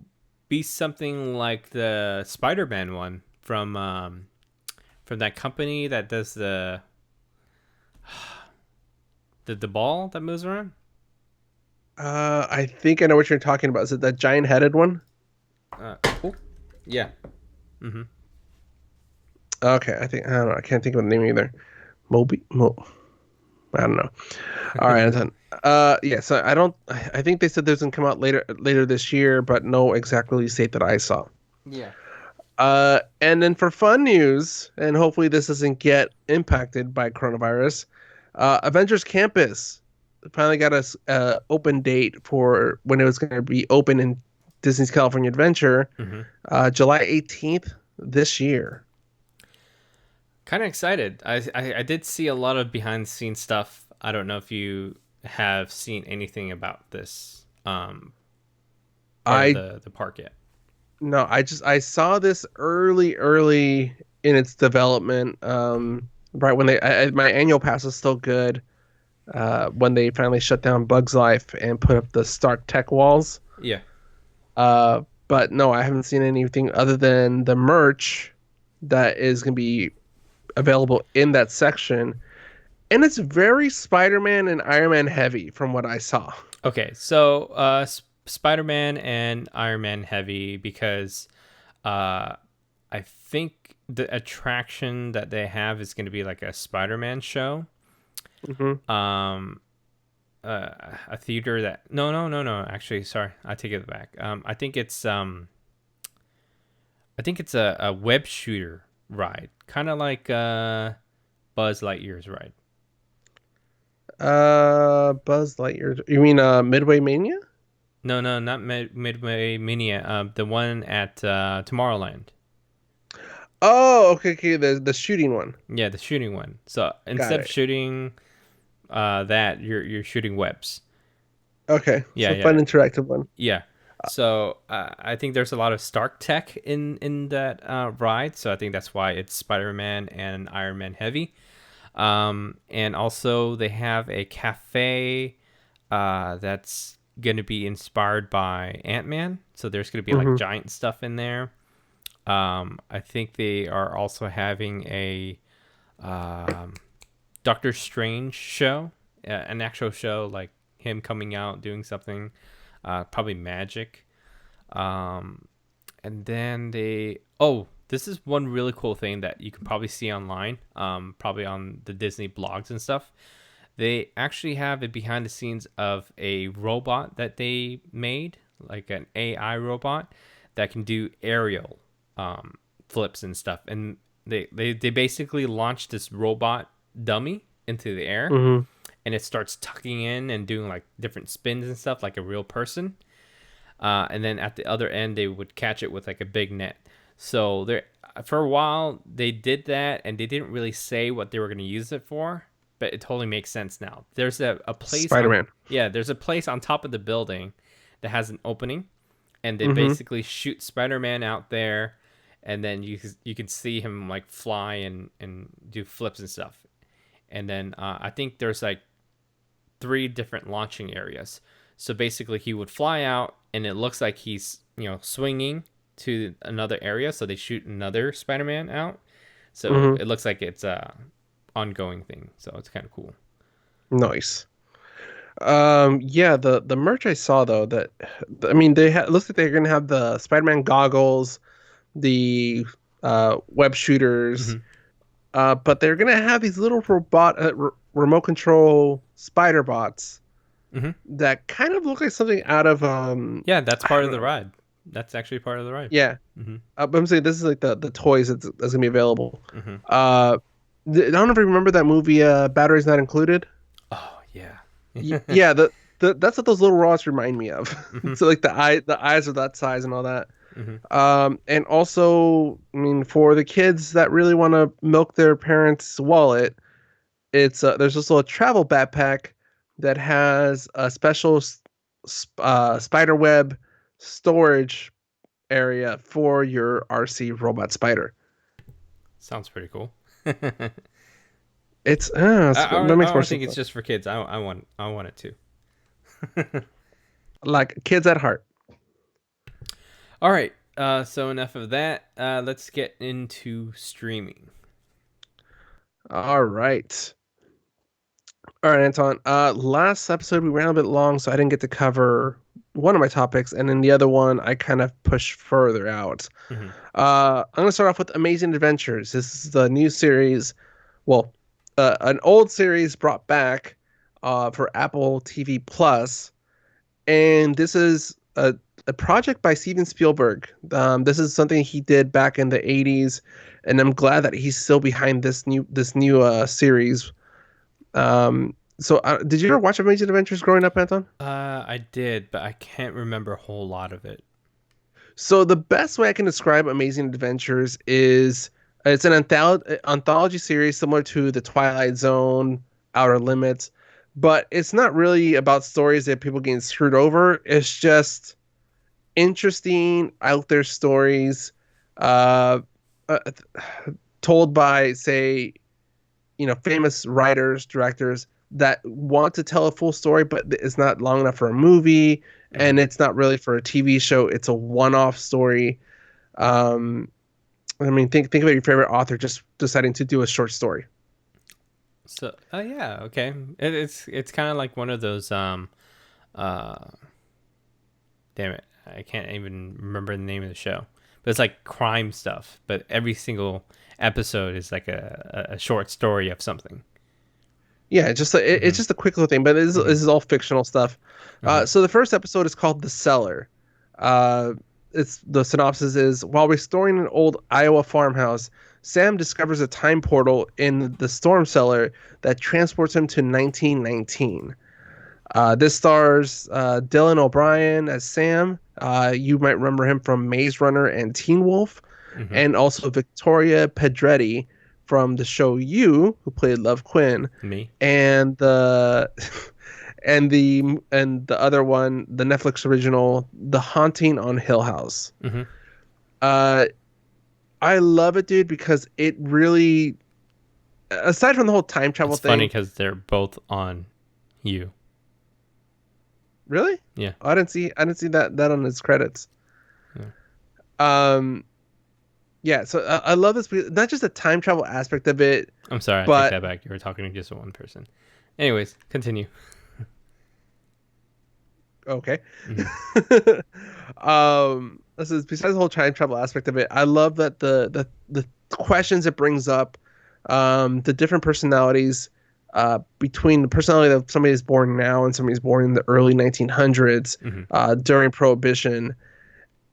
be something like the Spider-Man one from that company that does the ball that moves around. I think I know what you're talking about. Is it that giant headed one? Oh, yeah. Mm-hmm. Okay, I don't know. I can't think of the name either. Moby Mo I don't know. All right, Anton. Yeah, so I think they said there's gonna come out later this year, but no exact release date that I saw. Yeah. And then for fun news, and hopefully this doesn't get impacted by coronavirus, Avengers Campus finally got a open date for when it was going to be open in Disney's California Adventure, Hmm. July 18th this year. Kind of excited. I did see a lot of behind the scenes stuff. I don't know if you have seen anything about this part of I the park yet. no, I saw this early in its development. Right when my annual pass was still good. When they finally shut down Bugs Life and put up the Stark Tech walls. Yeah. But no, I haven't seen anything other than the merch that is going to be available in that section. And it's very Spider-Man and Iron Man heavy from what I saw. Okay, so Spider-Man and Iron Man heavy because I think the attraction that they have is going to be like a Spider-Man show. Hmm. A theater that no. Actually, sorry, I take it back. I think it's a web shooter ride, kind of like Buzz Lightyear's ride. Buzz Lightyear. You mean Midway Mania? No, not Midway Mania. The one at Tomorrowland. Oh, okay. The shooting one. Yeah, the shooting one. So Got instead of it. shooting that, you're shooting webs. Okay, Yeah, so fun interactive one. yeah. So I think there's a lot of Stark tech in that ride. So I think that's why it's Spider-Man and Iron Man heavy. And also they have a cafe that's gonna be inspired by Ant-Man. So there's gonna be like Hmm. giant stuff in there. I think they are also having a um, Doctor Strange show, an actual show like him coming out doing something, probably magic. Um, and then this is one really cool thing that you can probably see online, probably on the Disney blogs and stuff. They actually have a behind the scenes of a robot that they made, like an AI robot that can do aerial flips and stuff. And they basically launched this robot dummy into the air, Hmm. and it starts tucking in and doing like different spins and stuff like a real person. And then at the other end, they would catch it with like a big net. So there, for a while, they did that, and they didn't really say what they were going to use it for, but it totally makes sense now. There's a place on, Spider-Man. yeah, there's a place on top of the building that has an opening, and they Hmm. basically shoot Spider-Man out there, and then you can see him like fly and do flips and stuff. And then I think there's like three different launching areas. So basically, he would fly out, and it looks like he's swinging to another area. So they shoot another Spider-Man out. So Hmm. it looks like it's a ongoing thing. So it's kind of cool. Nice. Yeah, the merch I saw though that I mean looks like they're gonna have the Spider-Man goggles, the web shooters, Hmm. but they're gonna have these little remote control spider bots Hmm. that kind of look like something out of Yeah, that's I part don't of the know. ride. That's actually part of the ride. Yeah, Hmm. but I'm saying this is like the toys that's gonna be available. Hmm. Uh, I don't know if you remember that movie, Batteries Not Included. Oh yeah. Yeah, that's what those little robots remind me of. Hmm. So like the eyes are that size and all that. Hmm. And also, I mean, for the kids that really want to milk their parents' wallet, it's there's also a travel backpack that has a special spider web storage area for your RC robot spider. Sounds pretty cool. That I makes more don't think sense it's though. just for kids. I want it too. Like kids at heart. All right. So enough of that. Let's get into streaming. All right. All right, Anton. Last episode we ran a bit long, so I didn't get to cover one of my topics, and then the other one I kind of pushed further out. Hmm. I'm going to start off with Amazing Adventures. This is the new series. Well, an old series brought back for Apple TV Plus, and this is a project by Steven Spielberg. This is something he did back in the '80s, and I'm glad that he's still behind this new series. Did you ever watch Amazing Adventures growing up, Anton? I did, but I can't remember a whole lot of it. So the best way I can describe Amazing Adventures is it's an anthology series similar to The Twilight Zone, Outer Limits, but it's not really about stories that people getting screwed over. It's just interesting out there stories uh, uh, told by, say, famous writers, directors that want to tell a full story, but it's not long enough for a movie, Hmm. and it's not really for a TV show. It's a one-off story. Um, I mean, think about your favorite author just deciding to do a short story. So, yeah, okay. It's kind of like one of those uh, damn it, I can't even remember the name of the show. But it's like crime stuff. But every single episode is like a short story of something. Yeah, it's Mm-hmm. just a quick little thing, but Mm-hmm. this is all fictional stuff. Mm-hmm. So the first episode is called "The Cellar." Uh, it's the synopsis is while restoring an old Iowa farmhouse, Sam discovers a time portal in the storm cellar that transports him to 1919. This stars Dylan O'Brien as Sam. You might remember him from Maze Runner and Teen Wolf, Mm-hmm. and also Victoria Pedretti from the show You, who played Love Quinn, Me. and the and the other one, the Netflix original, The Haunting on Hill House. Mm-hmm. Uh, I love it, dude, because it really, aside from the whole time travel It's funny thing, because they're both on you. really, Yeah. I didn't see that on his credits. Yeah. Um, yeah, so I love this, not just the time travel aspect of it, I'm sorry, I take but that back. You were talking to just one person. Anyways, continue. okay. Mm-hmm. This is besides the whole time travel aspect of it. I love that the questions it brings up, the different personalities, between the personality of somebody is born now and somebody is born in the early 1900s, Mm-hmm. during Prohibition,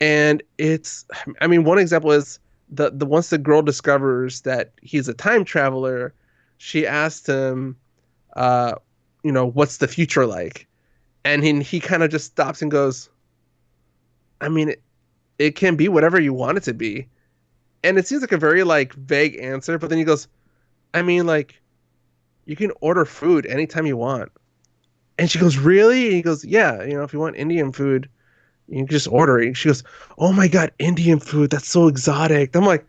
and I mean, one example is the once the girl discovers that he's a time traveler, she asked him, uh, what's the future like, and he kind of just stops and goes, I mean, it can be whatever you want it to be. And it seems like a very like vague answer, but then he goes, I mean, like, you can order food anytime you want. And she goes, really? And he goes, yeah, if you want Indian food, you can just order it. And she goes, oh my God, Indian food, that's so exotic. I'm like,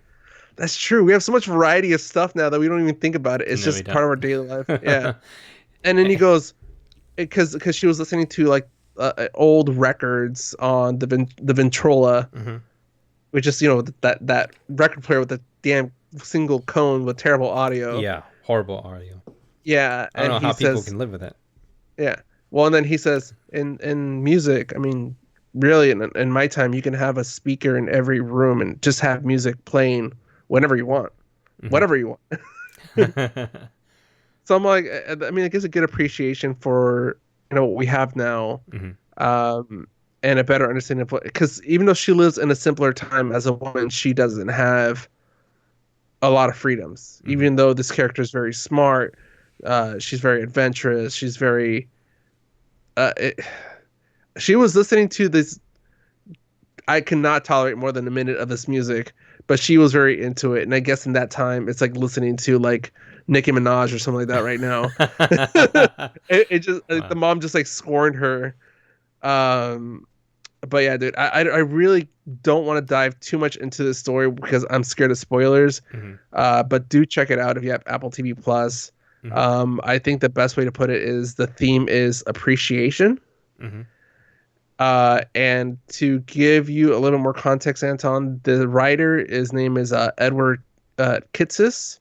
that's true. We have so much variety of stuff now that we don't even think about it. It's No, we just don't. part of our daily life. Yeah. And then he goes, because she was listening to like old records on the Ventrola, Mm-hmm. which is that record player with the damn single cone with terrible audio. Yeah, horrible audio. Yeah, I don't and know he how people says, can live with it. yeah. Well, and then he says, in music, I mean, really, in my time, you can have a speaker in every room and just have music playing whenever you want, Mm-hmm. whatever you want. So I'm like, I mean, it gives a good appreciation for what we have now, Mm-hmm. um, and a better understanding of what. Because even though she lives in a simpler time as a woman, she doesn't have a lot of freedoms. Mm-hmm. Even though this character is very smart, she's very adventurous. She's very. It, she was listening to this. I cannot tolerate more than a minute of this music, but she was very into it. And I guess in that time, it's like listening to like Nicki Minaj or something like that right now. It just the Wow. mom just like scorned her. Um, but yeah, dude, I really don't want to dive too much into this story because I'm scared of spoilers. Mm-hmm. But do check it out if you have Apple TV Plus. Mm-hmm. I think the best way to put it is the theme is appreciation. Mm-hmm. And to give you a little more context, Anton, the writer, his name is Edward Kitsis.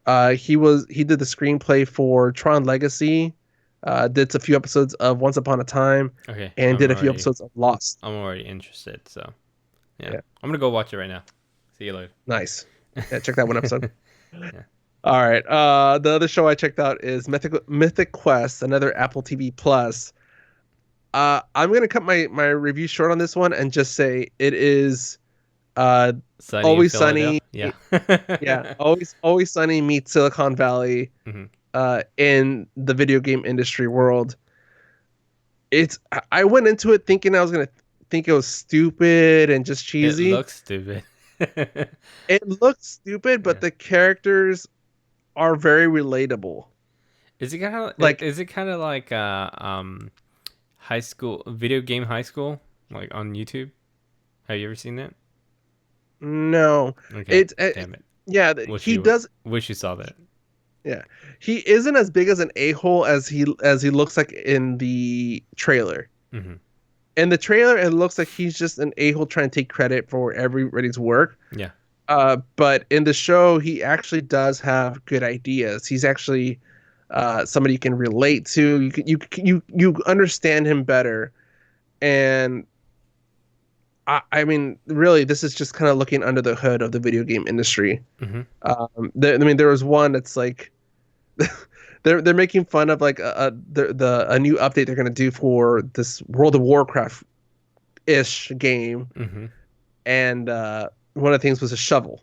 He did the screenplay for Tron Legacy, did a few episodes of Once Upon a Time, Okay, and did a few episodes of Lost. I'm already interested. So yeah, Yeah, I'm gonna go watch it right now. See you later. nice. Yeah, check that one episode. Yeah. All right. The other show I checked out is Mythic Quest, another Apple TV Plus. I'm gonna cut my review short on this one and just say it is uh Sunny in Always Sunny. Philadelphia. Yeah. Yeah, always Sunny meets Silicon Valley Hmm. in the video game industry world. I went into it thinking I was gonna think it was stupid and just It cheesy. looks stupid. It looked stupid, but Yeah. the characters are very relatable. Is it kind of Like, is it kind of like high school video game high school like on YouTube? Have you ever seen that? no, Okay, it's damn it. yeah, Wish he you does. wish you saw that. Yeah, he isn't as big as an a-hole as he looks like in the trailer. Hmm. In the trailer, it looks like he's just an a-hole trying to take credit for everybody's work. Yeah. But in the show, he actually does have good ideas. He's actually somebody you can relate to. You understand him better. And I mean, really, this is just kind of looking under the hood of the video game industry. Hmm. I mean, there was one that's like they're making fun of like a new update they're gonna do for this World of Warcraft ish game, Hmm. and one of the things was a shovel,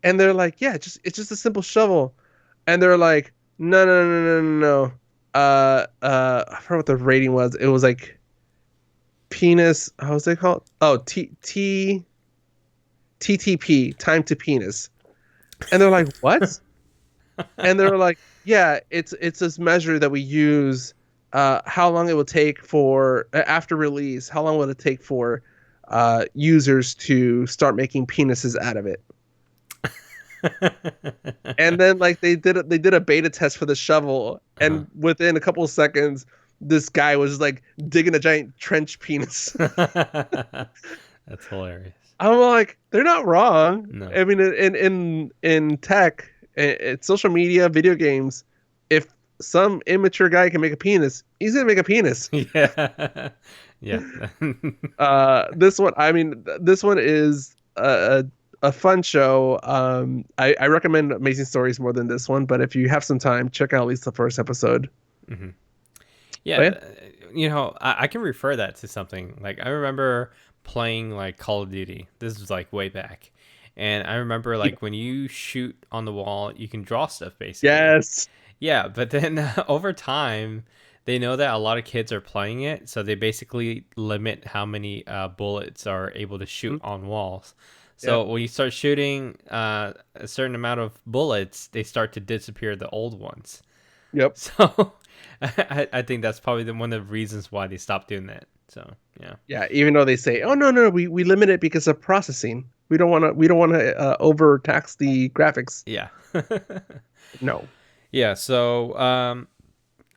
and they're like, yeah, it's just a simple shovel, and they're like, no. I forgot what the rating was. It was like penis. How was it called? Oh, TTP, time to penis. And they're like, what? And they're like, yeah, it's this measure that we use. How long it will take for after release? How long will it take for users to start making penises out of it? And then like they did a beta test for the shovel, Uh-huh. and within a couple of seconds, this guy was like digging a giant trench penis. That's hilarious. I'm like, they're not wrong. No. I mean, in tech, social media, video games, if some immature guy can make a penis, he's gonna make a penis. Yeah. Yeah. This one, I mean, this one is a fun show. I recommend Amazing Stories more than this one, but if you have some time, check out at least the first episode. Hmm. But Yeah, yeah, I can refer that to something. Like I remember playing like Call of Duty. This was like way back. And I remember like when you shoot on the wall, you can draw stuff basically. yes. Yeah, but then over time, they know that a lot of kids are playing it, so they basically limit how many bullets are able to shoot Mhm. on walls. Yep. So when you start shooting a certain amount of bullets, they start to disappear the old ones. Yep. So I think that's probably one of the reasons why they stopped doing that. So yeah, Yeah. Even though they say, "Oh no, we limit it because of processing. We don't want to overtax the graphics." yeah, No. yeah. So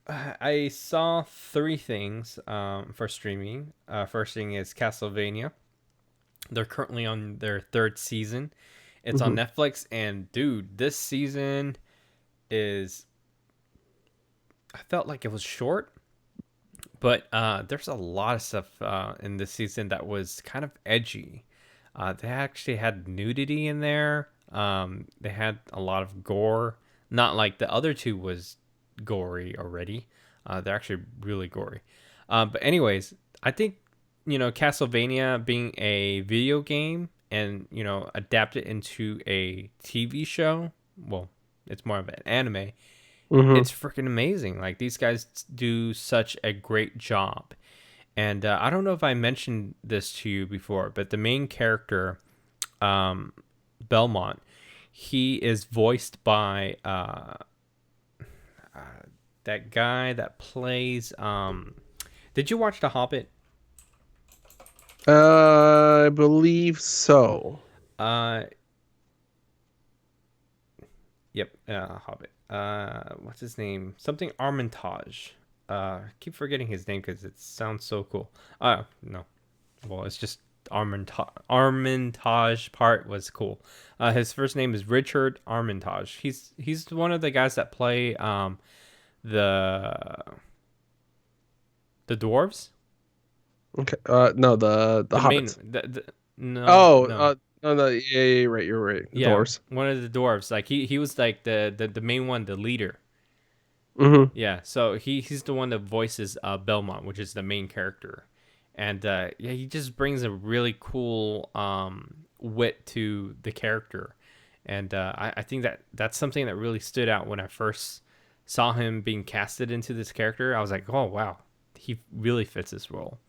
I saw three things for streaming. First thing is Castlevania. They're currently on their third season. It's on Hmm. Netflix, and dude, this season is. I felt like it was short, but there's a lot of stuff in this season that was kind of edgy. They actually had nudity in there. They had a lot of gore. Not like the other two was gory already. They're actually really gory. But anyways, I think Castlevania being a video game and adapt it into a TV show. Well, it's more of an anime. Hmm. It's freaking amazing. Like these guys do such a great job. And I don't know if I mentioned this to you before, but the main character, um, Belmont, he is voiced by that guy that plays. Did you watch The Hobbit? I believe so. Uh, yep, Hobbit. What's his name? Something Armitage. Keep forgetting his name because it sounds so cool. No, well, it's just Armitage part was cool. His first name is Richard Armitage. He's one of the guys that play the the dwarves. Okay. No, the The main Hobbits. no Oh, no Oh no, yeah, right, you're right. The Yeah, dwarves. one of the dwarves. Like he was like the main one, the leader. Mm-hmm. Yeah, so he's the one that voices Belmont, which is the main character, and yeah, he just brings a really cool wit to the character, and I think that that's something that really stood out when I first saw him being casted into this character. I was like, oh wow, he really fits this role.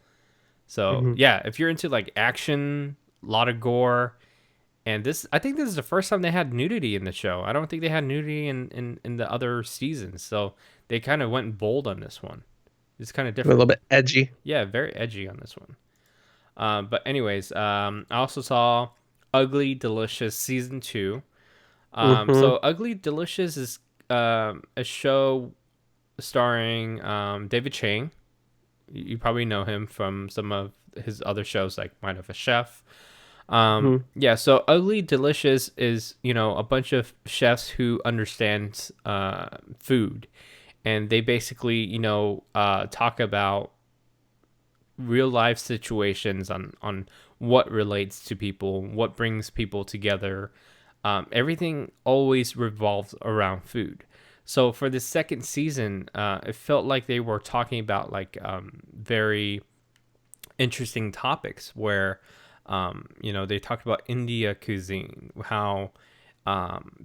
So Mm-hmm. yeah, if you're into like action, a lot of gore, and this, I think this is the first time they had nudity in the show. I don't think they had nudity in the other seasons. So they kind of went bold on this one. It's kind of A little different. bit edgy. Yeah, very edgy on this one. But anyways, I also saw Ugly Delicious season 2. Mm-hmm. So Ugly Delicious is a show starring David Chang. You probably know him from some of his other shows like Mind of a Chef. Mm-hmm. Yeah, so Ugly Delicious is, a bunch of chefs who understand food. And they basically, talk about real life situations on what relates to people, what brings people together. Everything always revolves around food. So for the second season, it felt like they were talking about like very interesting topics where they talked about India cuisine, how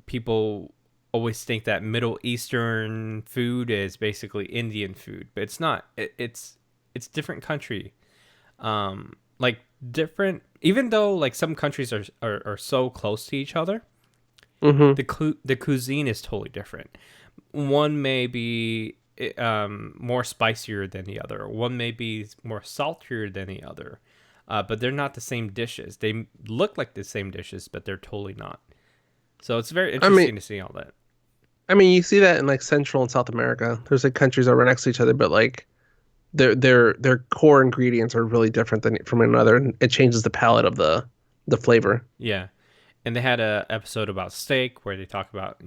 people always think that Middle Eastern food is basically Indian food, but it's not. It's different country. Like different, even though like some countries are so close to each other, Mm-hmm. the cuisine is totally different. One may be more spicier than the other. One may be more saltier than the other. But they're not the same dishes. They look like the same dishes, but they're totally not. So it's very I mean, interesting to see all that. you see that in like Central and South America. There's like countries that are right next to each other, but like their core ingredients are really different than from another, and it changes the palette of the flavor. Yeah. And they had a episode about steak where they talk about,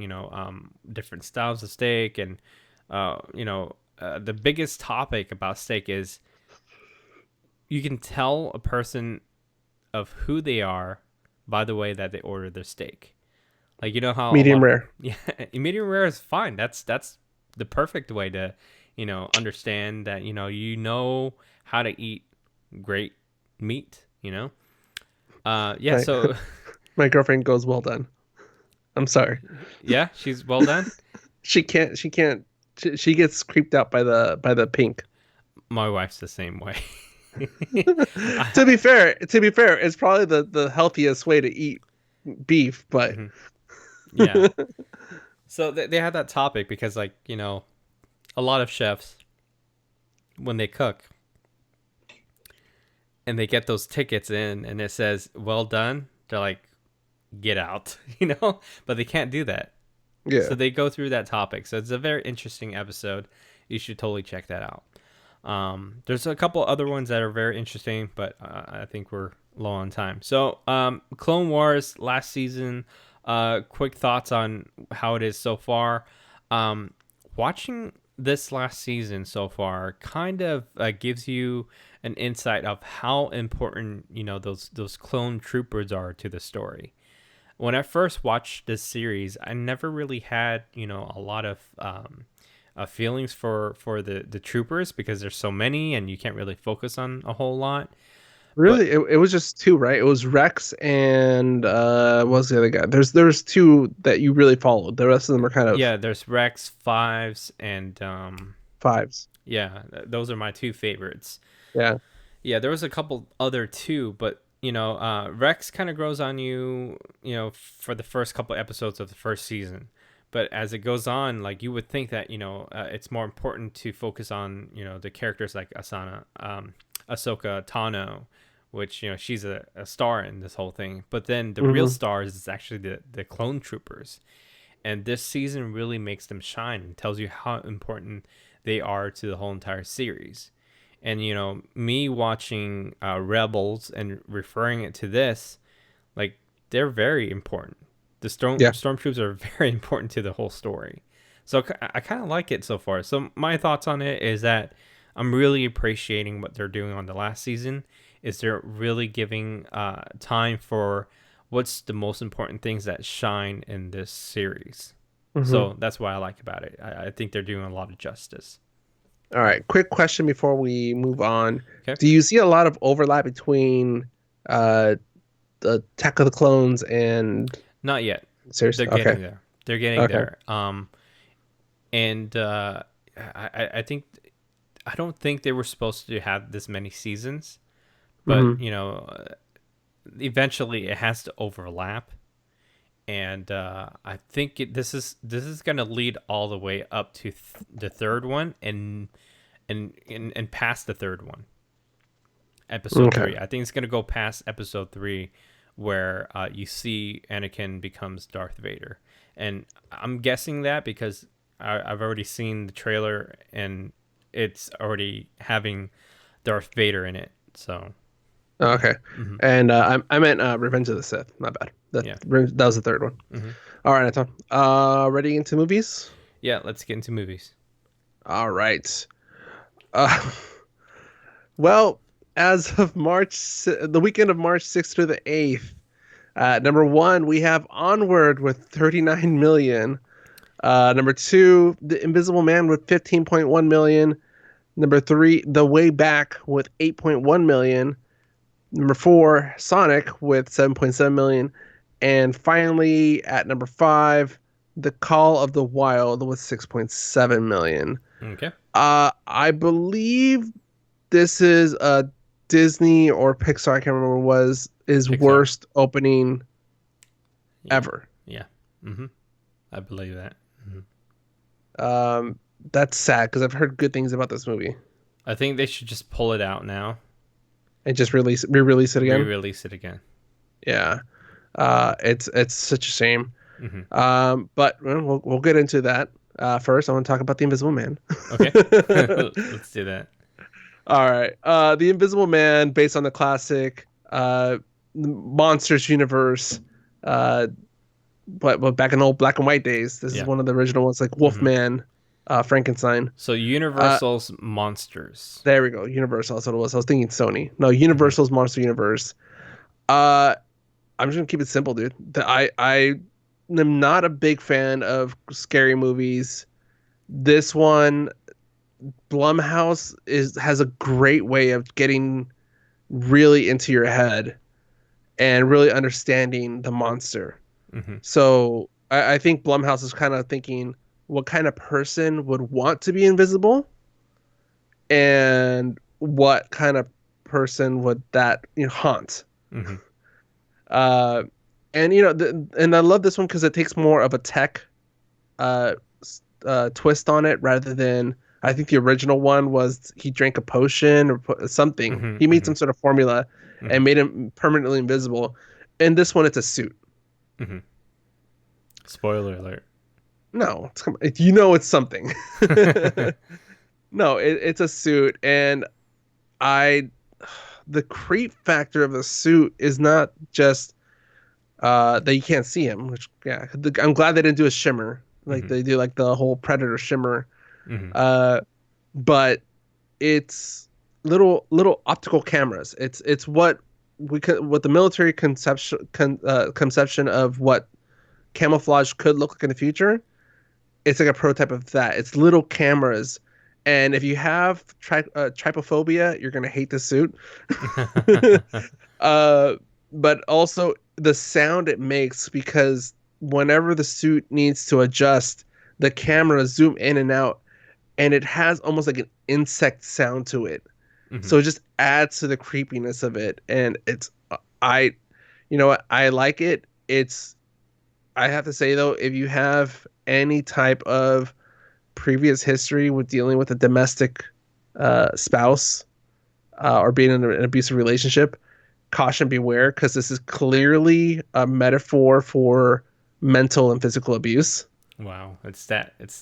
different styles of steak. And, the biggest topic about steak is you can tell a person of who they are by the way that they order their steak. Like you know how a Medium lot, rare. yeah, medium rare is fine. That's the perfect way to, understand that you know how to eat great meat. Yeah. My So my girlfriend goes, well done. I'm sorry. yeah, she's well done. She can't she gets creeped out by the pink. My wife's the same way. To I, be fair, it's probably the healthiest way to eat beef, but mhm, yeah. So they had that topic because like a lot of chefs when they cook and they get those tickets in and it says well done, they're like get out, but they can't do that. yeah. So they go through that topic. So it's a very interesting episode. You should totally check that out. There's a couple other ones that are very interesting, but I think we're low on time. So Clone Wars last season. Quick thoughts on how it is so far. Watching this last season so far kind of gives you an insight of how important those clone troopers are to the story. When I first watched this series, I never really had a lot of feelings for the troopers because there's so many and you can't really focus on a whole lot. But Really, it was just two, right? It was Rex and what was the other guy? There's two that you really followed. The rest of them are kind of yeah, there's Rex, Fives, and fives. yeah, those are my two favorites. Yeah. Yeah, there was a couple other too, but Rex kind of grows on you, for the first couple episodes of the first season. But as it goes on, like you would think that it's more important to focus on the characters like Ahsoka Tano, which she's a star in this whole thing. But then the real Hmm. stars is actually the clone troopers, and this season really makes them shine and tells you how important they are to the whole entire series. And me watching Rebels and referring it to this, like they're very important. The Yeah. stormtroopers are very important to the whole story. So I kind of like it so far. So my thoughts on it is that I'm really appreciating what they're doing on the last season. Is they're really giving time for what's the most important things that shine in this series. Hmm. So that's what I like about it. I think they're doing a lot of justice. All right, quick question before we move on. Okay. Do you see a lot of overlap between uh the Attack of the Clones and Not yet. series? They're Okay. getting there. They're getting Okay. there. And I think I don't think they were supposed to have this many seasons, but Hmm. eventually it has to overlap. And I think this is gonna lead all the way up to the third one and past the third one, episode Okay. 3. I think it's gonna go past episode 3, where you see Anakin becomes Darth Vader, and I'm guessing that because I've already seen the trailer and it's already having Darth Vader in it. So Okay. hmm And I meant Revenge of the Sith. Not bad. yeah, That was the third one. hmm All right, Anton. Ready into movies? yeah. Let's get into movies. All right. Uh, well, as of the weekend of March 6th to the 8th, number one, we have Onward with 39 million. Number two, The Invisible Man with 15.1 million. Number three, The Way Back with 8.1 million. Number four, Sonic with 7.7 million. And finally, at number five, The Call of the Wild with 6.7 million. Okay. I believe this is a Disney or Pixar, I can't remember, was is Pixar. worst opening Yeah. ever. Yeah. hmm I believe that. Um, that's sad because I've heard good things about this movie I think they should just pull it out now, and just re-release it again. re-release it again. Yeah, it's such a shame. hmm But we'll get into that. First, I want to talk about the Invisible Man. Okay. Let's do that. All right. The Invisible Man, based on the classic Monsters universe, uh, but back in old black and white days, this is Yeah. one of the original ones, like hmm Wolfman, Frankenstein. So Uh, Universal's monsters. there we go. Universal. That's what it was. I was thinking Sony. No, hmm Universal's Monster Universe. Uh, I'm just gonna keep it simple, dude. I am not a big fan of scary movies. This one, Blumhouse has a great way of getting really into your head and really understanding the monster. hmm So I think Blumhouse is kind of thinking what kind of person would want to be invisible and what kind of person would that haunt. hmm Uh, and and I love this one because it takes more of a tech uh, twist on it rather than I think the original one was he drank a potion or something. hmm He made hmm some sort of formula hmm and made him permanently invisible. In this one, it's a suit. hmm Spoiler alert. No, it's something. No, it's a suit, and I the creep factor of the suit is not just that you can't see him, which yeah, I'm glad they didn't do a shimmer like hmm they do like the whole Predator shimmer. hmm Uh, but it's little optical cameras. It's what the military conception of what camouflage could look like in the future. It's like a prototype of that. It's little cameras, and if you have trypophobia, you're gonna hate the suit. uh, but also the sound it makes because whenever the suit needs to adjust, the camera zoom in and out, and it has almost like an insect sound to it. hmm So it just adds to the creepiness of it, and I, you know what, I like it. I have to say though, if you have any type of previous history with dealing with a domestic spouse or being in an abusive relationship, caution beware because this is clearly a metaphor for mental and physical abuse. Wow. It's that. It's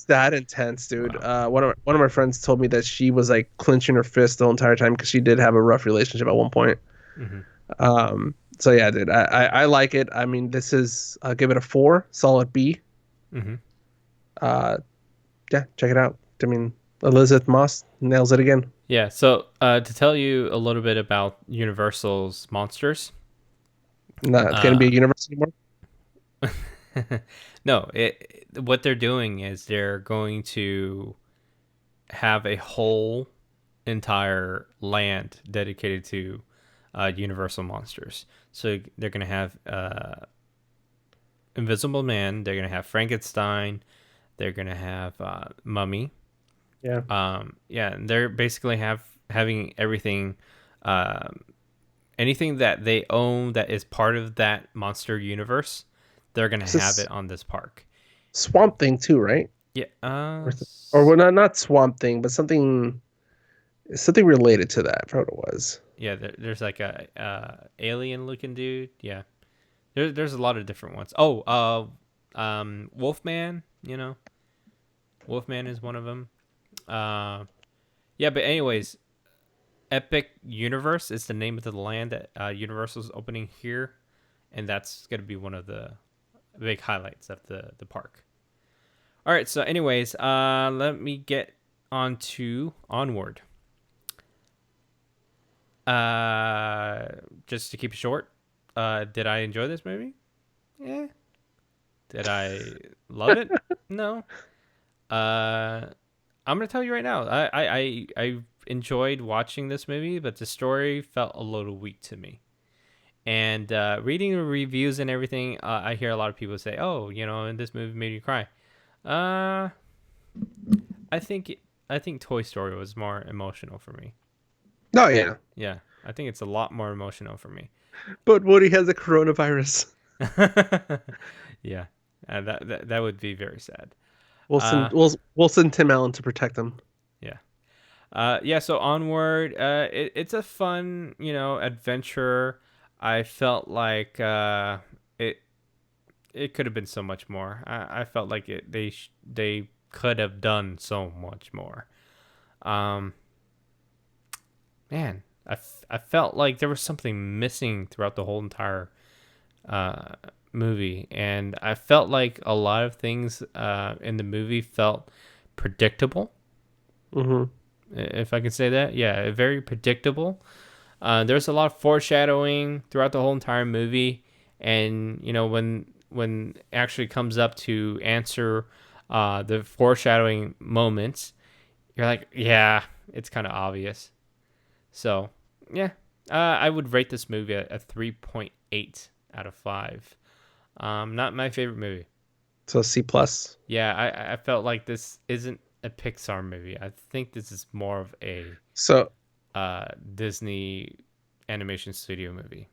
that intense, dude. Wow. One of my friends told me that she was like clenching her fist the whole entire time because she did have a rough relationship at one point. hmm So yeah, dude, I like it. I mean, this is I'll give it a 4, solid B. hmm Uh, yeah, check it out. I mean, Elizabeth Moss nails it again. Yeah. So to tell you a little bit about Universal's monsters, Not going to be a Uh, universe anymore. no, what they're doing is they're going to have a whole entire land dedicated to Universal monsters. So they're going to have Invisible Man. They're going to have Frankenstein. They're going to have Mummy. Yeah. Yeah, and they're basically having everything, um, anything that they own that is part of that monster universe. They're going to It's have this it on this park. Swamp Thing too, right? Yeah. Or well, not Swamp Thing, but something related to that. I forgot what it was. Yeah. There's like a alien looking dude. Yeah. There's a lot of different ones. Oh, Wolfman. Wolfman is one of them. Yeah, but anyways, Epic Universe is the name of the land that Universal's opening here, and that's gonna be one of the big highlights of the park. All right, so anyways, let me get on to Onward. Just to keep it short, did I enjoy this movie? Yeah. Did I love it? No. Uh, I'm gonna tell you right now. I enjoyed watching this movie, but the story felt a little weak to me. And reading the reviews and everything, I hear a lot of people say, "Oh, and this movie made me cry." Uh, I think I think Toy Story was more emotional for me. Oh yeah, Yeah, I think it's a lot more emotional for me. but Woody has a coronavirus. Yeah, that would be very sad. Wilson, Uh, we'll send Tim Allen to protect him. yeah. Yeah, so Onward, it's a fun, adventure. I felt like it it could have been so much more. I felt like they could have done so much more. Um, Man, I felt like there was something missing throughout the whole entire uh, movie, and I felt like a lot of things in the movie felt predictable, Hmm. if I can say that. Yeah, very predictable. There's a lot of foreshadowing throughout the whole entire movie, and when it actually comes up to answer the foreshadowing moments, you're like, yeah, it's kind of obvious. So yeah, I would rate this movie a 3.8 out of 5. Not my favorite movie. So C plus. Yeah, I felt like this isn't a Pixar movie. I think this is more of a So Disney animation studio movie.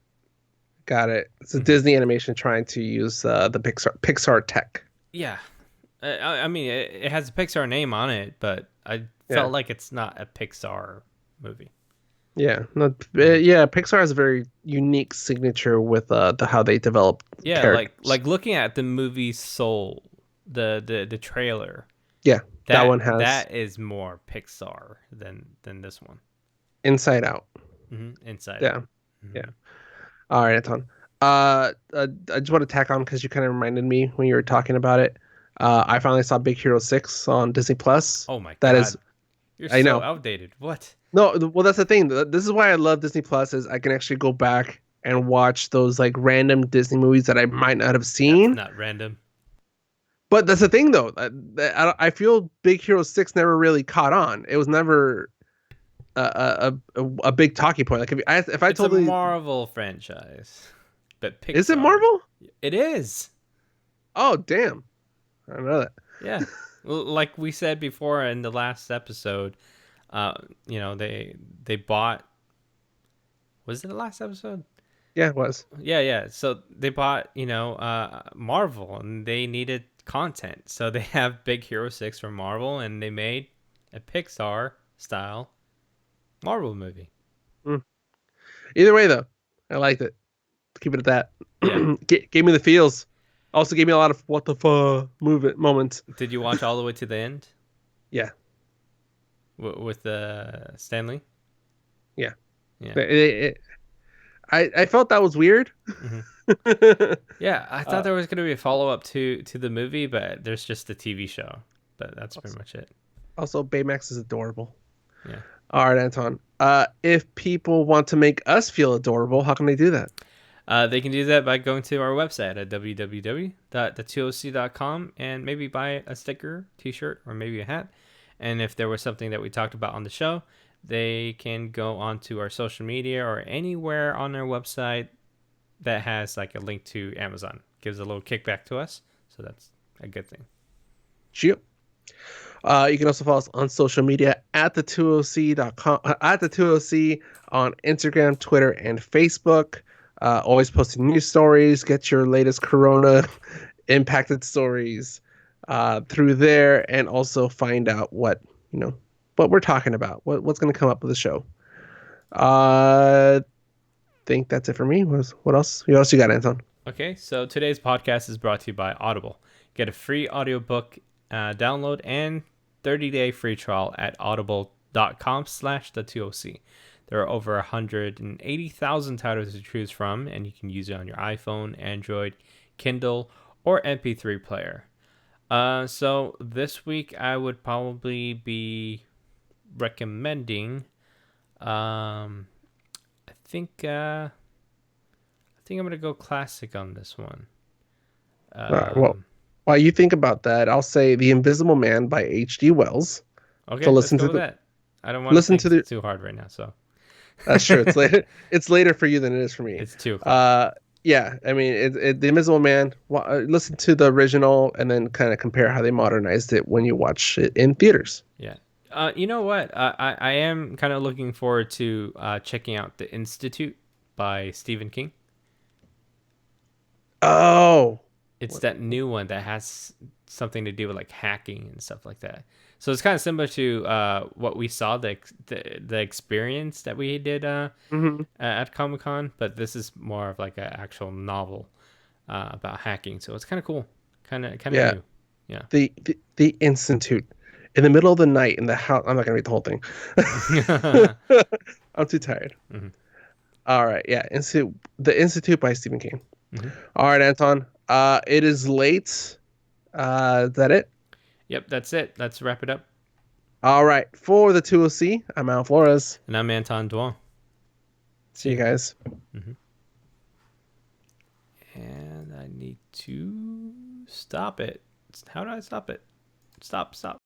got it. It's a Hmm. Disney animation trying to use the Pixar tech. Yeah, I mean it has a Pixar name on it, but I Yeah, felt like it's not a Pixar movie. yeah, not, Hmm. yeah. Pixar has a very unique signature with the how they develop Yeah, characters. like looking at the movie Soul, the trailer, Yeah, that that one has that is more Pixar than this one. Inside Out. Inside Yeah, Out. yeah. Hmm. All right, Anton. I just want to tack on because you kind of reminded me when you were talking about it. I finally saw Big Hero 6 on Disney Plus. Oh my That is, God, you're I so know. outdated. What? No, well, that's the thing. This is why I love Disney Plus is I can actually go back and watch those like random Disney movies that I might not have That's seen. not random. But that's the thing, though. I feel Big Hero 6 never really caught on. It was never a big talking point. Like if I It's a totally, Marvel franchise, but is it Pixar. Marvel? It is. Oh, damn. I don't know that. Yeah. Like we said before in the last episode, uh, they bought. Was it the last episode? Yeah, it was. Yeah, yeah. So they bought, Marvel, and they needed content. So they have Big Hero 6 from Marvel, and they made a Pixar style Marvel movie. Mm. Either way, though, I liked it. Keep it at that. Yeah. Gave me the feels. Also gave me a lot of what the fuck movement moments. Did you watch all the way to the end Yeah, with Stanley? yeah. Yeah. I felt that was weird. Hmm. Yeah, I thought uh, there was going to be a follow up to the movie, but there's just the TV show. But that's pretty much it. Also, Baymax is adorable. Yeah. All right, Anton. If people want to make us feel adorable, how can they do that? They can do that by going to our website at www.the2oc.com and maybe buy a sticker, t-shirt, or maybe a hat. And if there was something that we talked about on the show, they can go onto our social media or anywhere on our website that has like a link to Amazon. Gives a little kickback to us, so that's a good thing. Yep. You can also follow us on social media at the2oc.com, at the2oc on Instagram, Twitter, and Facebook. Always posting news stories. Get your latest Corona impacted stories through there, and also find out what we're talking about, what's going to come up with the show. Think that's it for me. What else? What else you got, Anton? Okay, so today's podcast is brought to you by Audible. Get a free audiobook download and 30-day free trial at audible.com/the2oc. There are over 180,000 titles to choose from, and you can use it on your iPhone, Android, Kindle, or MP3 player. So this week I would probably be recommending. I think I'm gonna go classic on this one. All right. Well, while you think about that, I'll say The Invisible Man by H.G. Wells. So Okay, let's go with that. I don't want to listen think to the too hard right now, so That's true. It's later. It's later for you than it is for me. it's 2 o'clock. Yeah. I mean, The Invisible Man. Listen to the original and then kind of compare how they modernized it when you watch it in theaters. Yeah. You know what? I am kind of looking forward to checking out The Institute by Stephen King. Oh, It's that new one that has something to do with like hacking and stuff like that. So it's kind of similar to what we saw the experience that we did hmm at Comic-Con, but this is more of like an actual novel about hacking. So it's kind of cool, kind of yeah. new. Yeah. The Institute in the middle of the night in the house. I'm not gonna read the whole thing. I'm too tired. hmm All right. Yeah. The Institute by Stephen King. hmm All right, Anton. It is late. Is that it? Yep, that's it. Let's wrap it up. All right. For the 2OC, I'm Al Flores. And I'm Anton Duong. See you guys. hmm And I need to stop it. How do I stop it? Stop.